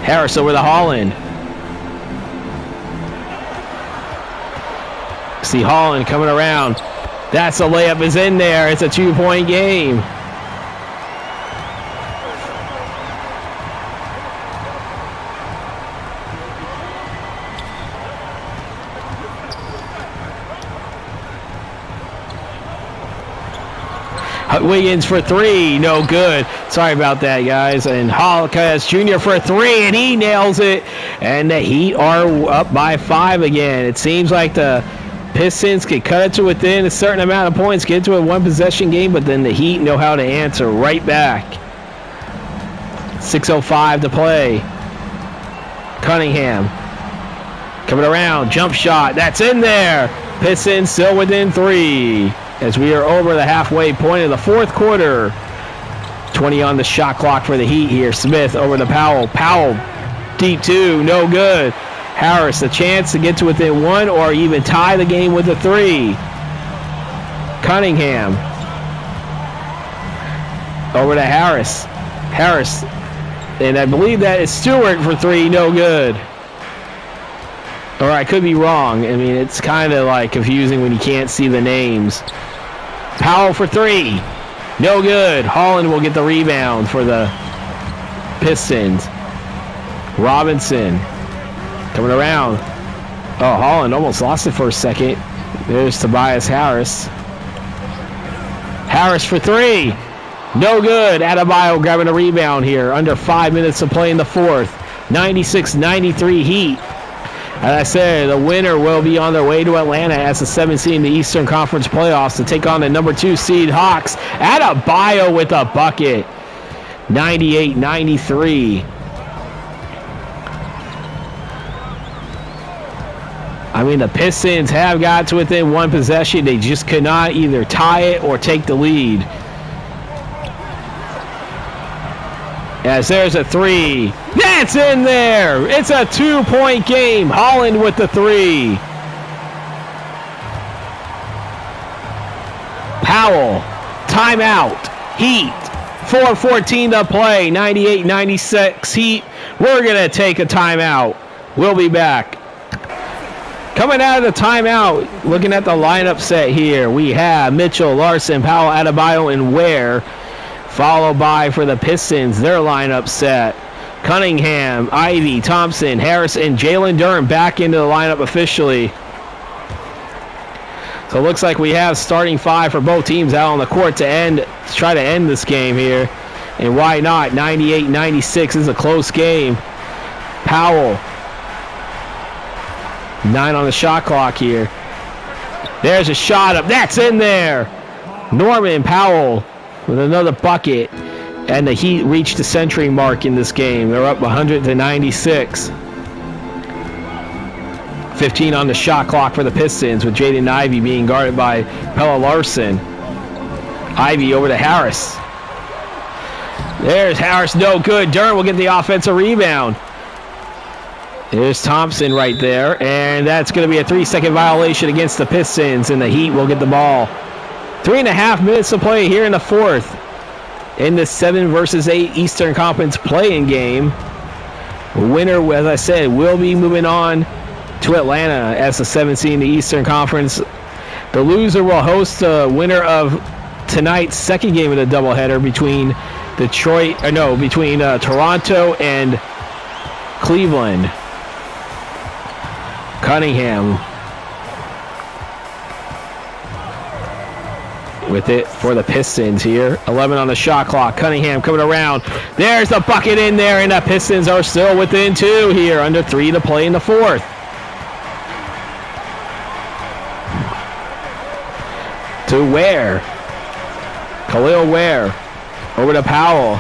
Harris over to Holland. See Holland coming around. That's a layup is in there. It's a 2-point game. Wiggins for three, no good. Sorry about that, guys. And Hawkins Jr. for three, and he nails it. And the Heat are up by 5 again. It seems like the Pistons can cut it to within a certain amount of points, get to a one-possession game, but then the Heat know how to answer right back. 6:05 to play. Cunningham coming around, jump shot, that's in there. Pistons still within 3 as we are over the halfway point of the fourth quarter. 20 on the shot clock for the Heat here. Smith over to Powell. Powell, deep 2, no good. Harris, a chance to get to within 1 or even tie the game with a 3. Cunningham over to Harris. Harris, and I believe that is Stewart for 3, no good. Or I could be wrong. I mean, it's kind of like confusing when you can't see the names. Powell for 3, no good. Holland will get the rebound for the Pistons. Robinson coming around. Oh, Holland almost lost it for a second. There's Tobias Harris. Harris for 3. No good. Adebayo grabbing a rebound here. Under 5 minutes to play in the fourth. 96-93 Heat. As I said, the winner will be on their way to Atlanta as the 7th seed in the Eastern Conference playoffs to take on the number 2 seed Hawks. Adebayo with a bucket. 98-93. I mean, the Pistons have got to within 1 possession. They just could not either tie it or take the lead. As there's a 3. That's in there. It's a 2-point game. Holland with the 3. Powell, timeout. Heat, 4:14 to play. 98-96 Heat. We're going to take a timeout. We'll be back. Coming out of the timeout, looking at the lineup set here, we have Mitchell, Larson, Powell, Adebayo, and Ware. Followed by, for the Pistons, their lineup set. Cunningham, Ivy, Thompson, Harris, and Jalen Duren back into the lineup officially. So it looks like we have starting 5 for both teams out on the court to try to end this game here. And why not? 98-96 is a close game. Powell. 9 on the shot clock here. There's a shot up. That's in there. Norman Powell with another bucket. And the Heat reached the century mark in this game. They're up 100-96. 15 on the shot clock for the Pistons with Jaden Ivey being guarded by Pelle Larsson. Ivey over to Harris. There's Harris, no good. Duren will get the offensive rebound. There's Thompson right there, and that's going to be a 3-second violation against the Pistons, and the Heat will get the ball. 3.5 minutes to play here in the fourth in the 7 versus 8 Eastern Conference play-in game. The winner, as I said, will be moving on to Atlanta as the 7th seed in the Eastern Conference. The loser will host the winner of tonight's second game of the doubleheader between Toronto and Cleveland. Cunningham with it for the Pistons here. 11 on the shot clock. Cunningham coming around. There's the bucket in there, and the Pistons are still within 2 here. Under 3 to play in the fourth. To Ware. Khalil Ware. Over to Powell.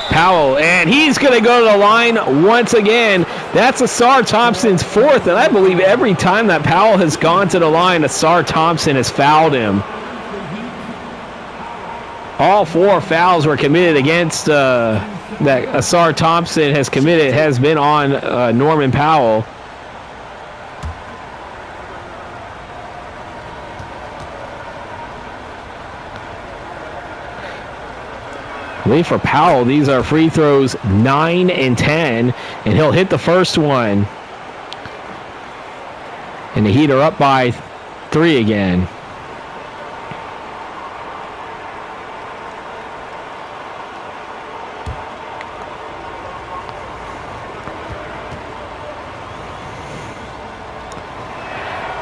Powell, and he's going to go to the line once again. That's Asar Thompson's 4th, and I believe every time that Powell has gone to the line, Asar Thompson has fouled him. All 4 fouls were committed against that Asar Thompson has committed has been on Norman Powell. I believe for Powell, these are free throws 9 and 10, and he'll hit the first one. And the Heat are up by 3 again.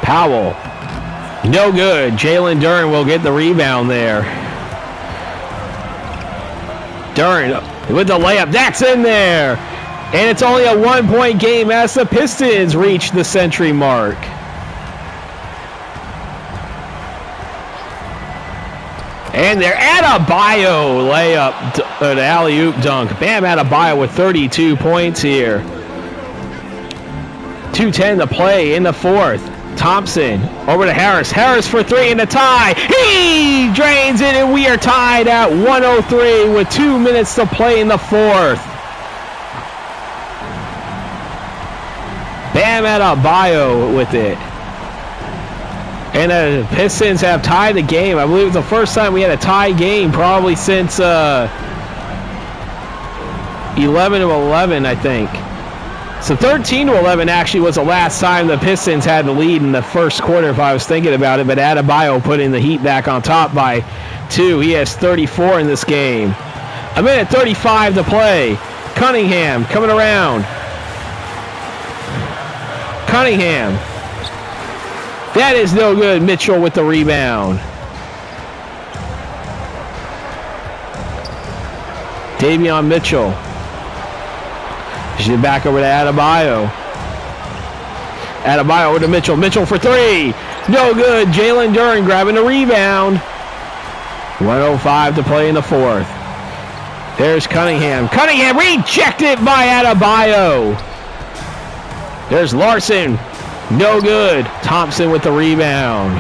Powell, No good. Jalen Duren will get the rebound there. Duren with the layup. That's in there. And it's only a 1-point game as the Pistons reach the century mark. And they're Adebayo layup, an alley-oop dunk. Bam Adebayo with 32 points here. 2:10 to play in the fourth. Thompson over to Harris. Harris for three in the tie. He drains it, and we are tied at 103 with 2 minutes to play in the fourth. Bam Adebayo with it. And the Pistons have tied the game. I believe it's the first time we had a tie game probably since 11-11, I think. So 13-11 actually was the last time the Pistons had the lead in the first quarter, if I was thinking about it. But Adebayo putting the Heat back on top by 2. He has 34 in this game. 1:35 to play. Cunningham coming around. Cunningham. That is no good. Mitchell with the rebound. Davion Mitchell. She's back over to Adebayo. Adebayo over to Mitchell. Mitchell for three. No good. Jalen Duren grabbing the rebound. 1:05 to play in the fourth. There's Cunningham. Cunningham rejected by Adebayo. There's Larson. No good. Thompson with the rebound.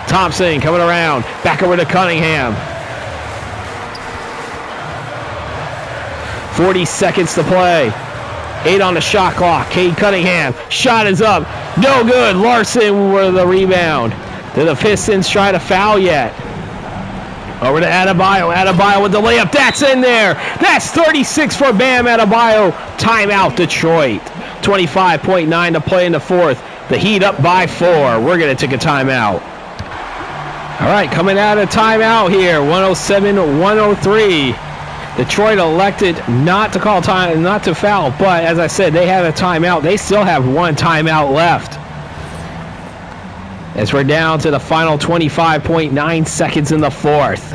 Thompson coming around. Back over to Cunningham. 40 seconds to play. 8 on the shot clock. Cade Cunningham. Shot is up. No good. Larson with the rebound. Do the Pistons try to foul yet? Over to Adebayo. Adebayo with the layup. That's in there. That's 36 for Bam Adebayo. Timeout, Detroit. 25.9 to play in the fourth. The Heat up by 4. We're going to take a timeout. All right, coming out of timeout here. 107-103. Detroit elected not to call time, not to foul. But as I said, they have a timeout. They still have one timeout left. As we're down to the final 25.9 seconds in the fourth.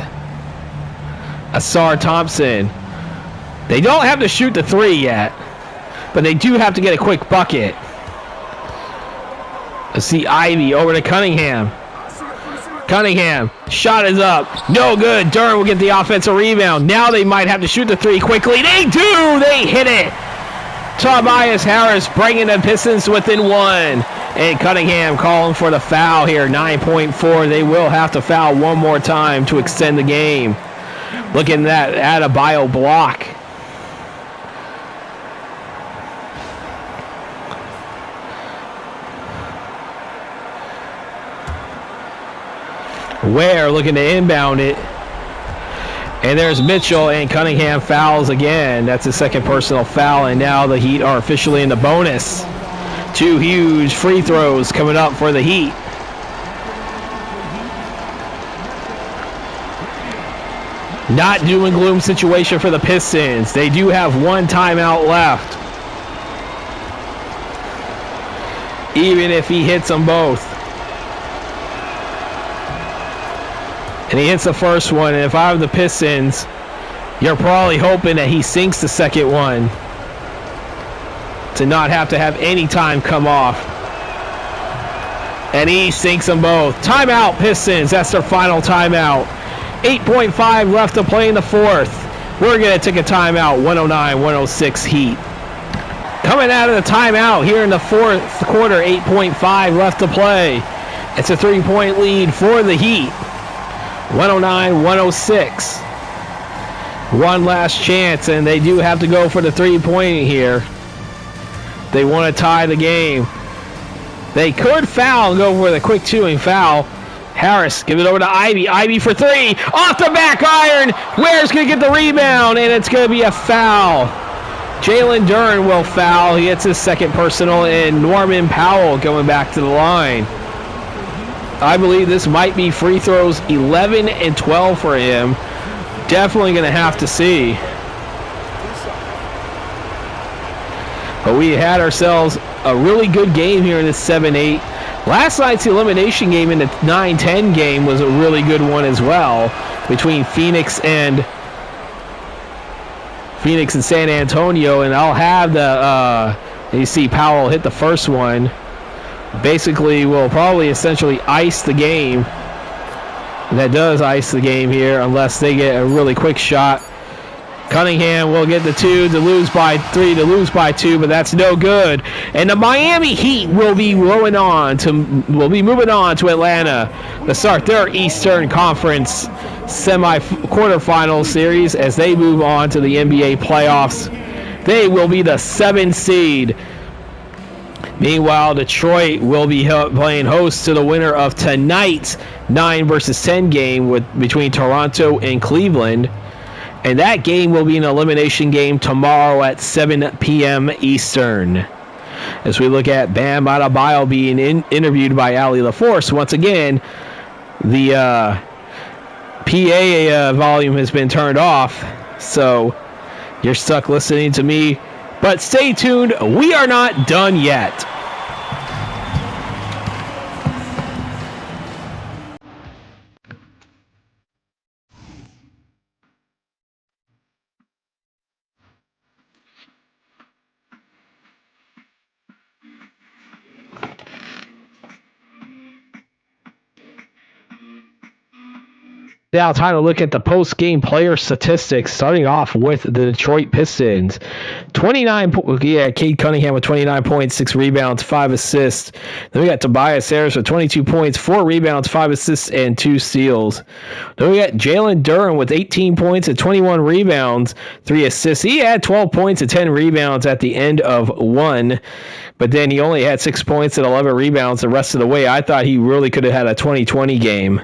Asar Thompson. They don't have to shoot the three yet, but they do have to get a quick bucket. Let's see Ivy over to Cunningham. Cunningham, shot is up. No good. Duren will get the offensive rebound. Now they might have to shoot the three quickly. They do. They hit it. Tobias Harris bringing the Pistons within 1. And Cunningham calling for the foul here. 9.4. They will have to foul one more time to extend the game. Looking at that Adebayo block. Ware looking to inbound it. And there's Mitchell, and Cunningham fouls again. That's his second personal foul, and now the Heat are officially in the bonus. 2 huge free throws coming up for the Heat. Not doom and gloom situation for the Pistons. They do have one timeout left. Even if he hits them both. And he hits the first one, and if I'm the Pistons, you're probably hoping that he sinks the second one to not have to have any time come off. And he sinks them both. Timeout, Pistons. That's their final timeout. 8.5 left to play in the fourth. We're going to take a timeout. 109-106 Heat. Coming out of the timeout here in the fourth quarter, 8.5 left to play. It's a 3-point lead for the Heat. 109-106. One last chance, and they do have to go for the 3-point here. They want to tie the game. They could foul and go for the quick 2 and foul. Harris, give it over to Ivy. Ivy for 3. Off the back iron. Ware's going to get the rebound, and it's going to be a foul. Jalen Duren will foul. He gets his second personal, and Norman Powell going back to the line. I believe this might be free throws 11 and 12 for him. Definitely going to have to see. But we had ourselves a really good game here in the 7-8. Last night's elimination game in the 9-10 game was a really good one as well between Phoenix and San Antonio. And I'll have the you see Powell hit the first one. Basically will probably essentially ice the game. That does ice the game here unless they get a really quick shot. Cunningham will get the 2 to lose by 3 to lose by 2, but that's no good. And the Miami Heat will be moving on to Atlanta to start their Eastern Conference quarterfinal series as they move on to the NBA playoffs. They will be the 7th seed. Meanwhile, Detroit will be playing host to the winner of tonight's 9-10 game between Toronto and Cleveland. And that game will be an elimination game tomorrow at 7 p.m. Eastern. As we look at Bam Adebayo being interviewed by Ali LaForce. Once again, the PA volume has been turned off. So you're stuck listening to me. But stay tuned. We are not done yet. Now, time to look at the post-game player statistics, starting off with the Detroit Pistons. Cade Cunningham with 29 points, 6 rebounds, 5 assists. Then we got Tobias Harris with 22 points, 4 rebounds, 5 assists, and 2 steals. Then we got Jalen Duren with 18 points and 21 rebounds, 3 assists. He had 12 points and 10 rebounds at the end of one, but then he only had 6 points and 11 rebounds the rest of the way. I thought he really could have had a 20-20 game.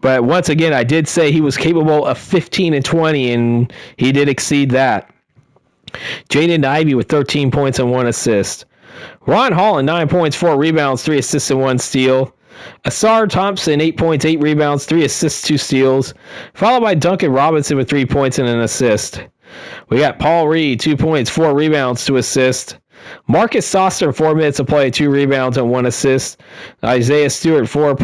But once again, I did say he was capable of 15 and 20, and he did exceed that. Jaden Ivey with 13 points and 1 assist. Ron Holland, 9 points, 4 rebounds, 3 assists, and 1 steal. Asar Thompson, 8 points, 8 rebounds, 3 assists, 2 steals. Followed by Duncan Robinson with 3 points and an assist. We got Paul Reed, 2 points, 4 rebounds, 2 assists. Marcus Soster, 4 minutes of play, 2 rebounds and 1 assist. Isaiah Stewart, 4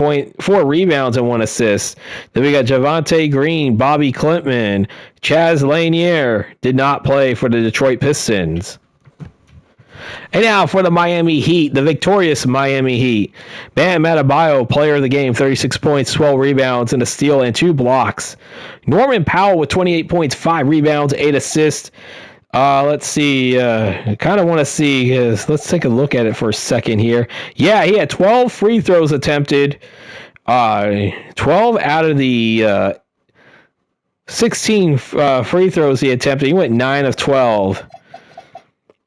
rebounds and 1 assist. Then we got Javonte Green, Bobby Klintman, Chaz Lanier did not play for the Detroit Pistons. And now for the Miami Heat, the victorious Miami Heat. Bam Adebayo, player of the game, 36 points, 12 rebounds, and a steal and 2 blocks. Norman Powell with 28 points, 5 rebounds, 8 assists. Let's see. I kind of want to see let's take a look at it for a second here. Yeah, he had 12 free throws attempted. 12 out of the 16 free throws he attempted. He went 9 of 12.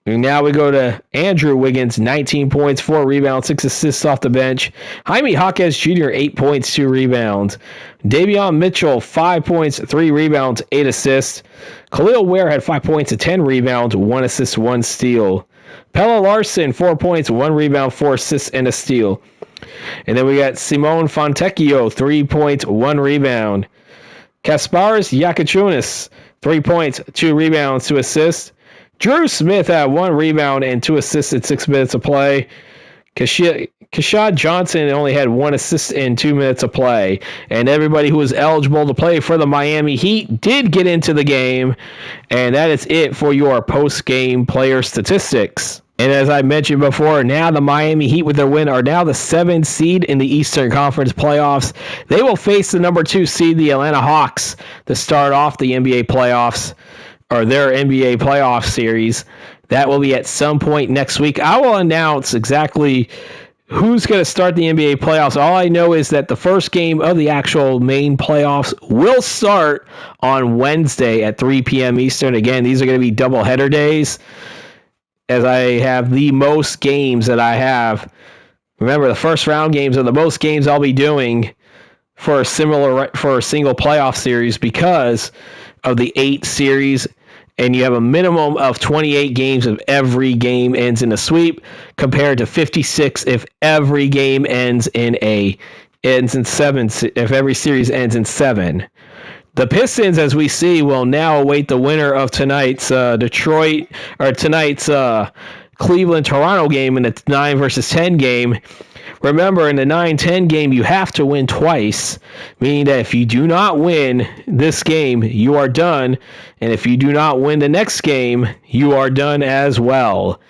And now we go to Andrew Wiggins, 19 points, 4 rebounds, 6 assists off the bench. Jaime Jaquez Jr., 8 points, 2 rebounds. Davion Mitchell, 5 points, 3 rebounds, 8 assists. Khalil Ware had 5 points and 10 rebounds, 1 assist, 1 steal. Pelle Larson, 4 points, 1 rebound, 4 assists, and a steal. And then we got Simone Fontecchio, 3 points, 1 rebound. Kasparis Yakachounis, 3 points, 2 rebounds, 2 assists. Drew Smith had 1 rebound and 2 assists in 6 minutes of play. Kashad Johnson only had 1 assist in 2 minutes of play. And everybody who was eligible to play for the Miami Heat did get into the game. And that is it for your post-game player statistics. And as I mentioned before, now the Miami Heat with their win are now the 7th seed in the Eastern Conference playoffs. They will face the number 2 seed, the Atlanta Hawks, to start off the NBA playoffs, or their NBA playoff series. That will be at some point next week. I will announce exactly who's going to start the NBA playoffs. All I know is that the first game of the actual main playoffs will start on Wednesday at 3 p.m. Eastern. Again, these are going to be doubleheader days, as I have the most games that I have. Remember, the first round games are the most games I'll be doing for a single playoff series because of the 8 series. And you have a minimum of 28 games if every game ends in a sweep, compared to 56 if every game ends in 7. If every series ends in 7. The Pistons, as we see, will now await the winner of tonight's Cleveland-Toronto game in the 9 versus 10 game. Remember, in the 9-10 game, you have to win twice, meaning that if you do not win this game, you are done. And if you do not win the next game, you are done as well.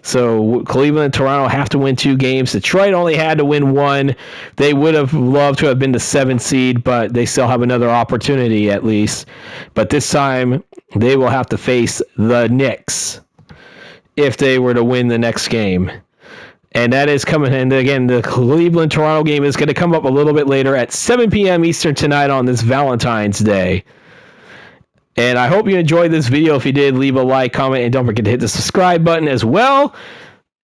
So Cleveland and Toronto have to win 2 games. Detroit only had to win 1. They would have loved to have been the 7th seed, but they still have another opportunity at least. But this time, they will have to face the Knicks if they were to win the next game. And that is coming. And again, the Cleveland-Toronto game is going to come up a little bit later at 7 p.m. Eastern tonight on this Valentine's Day. And I hope you enjoyed this video. If you did, leave a like, comment, and don't forget to hit the subscribe button as well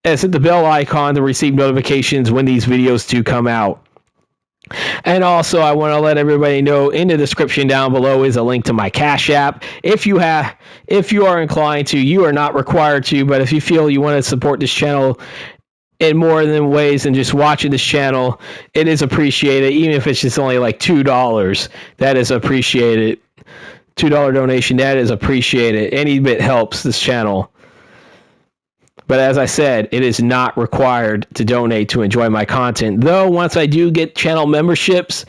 as hit the bell icon to receive notifications when these videos do come out. And also, I want to let everybody know in the description down below is a link to my Cash App. If you are inclined to, you are not required to, but if you feel you want to support this channel in more than ways than just watching this channel, it is appreciated. Even if it's just only like $2, that is appreciated. $2 donation, that is appreciated. Any bit helps this channel. But as I said, it is not required to donate to enjoy my content. Though once I do get channel memberships,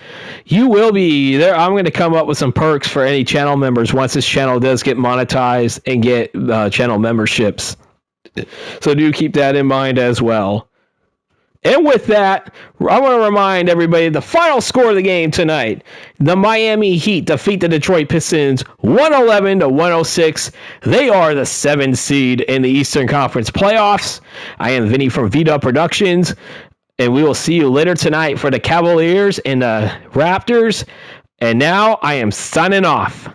you will be there. I'm going to come up with some perks for any channel members once this channel does get monetized and get channel memberships. So do keep that in mind as well. And with that, I want to remind everybody the final score of the game tonight. The Miami Heat defeat the Detroit Pistons 111-106. They are the 7th seed in the Eastern Conference playoffs. I am Vinny from VDub Productions, and we will see you later tonight for the Cavaliers and the Raptors. And now I am signing off.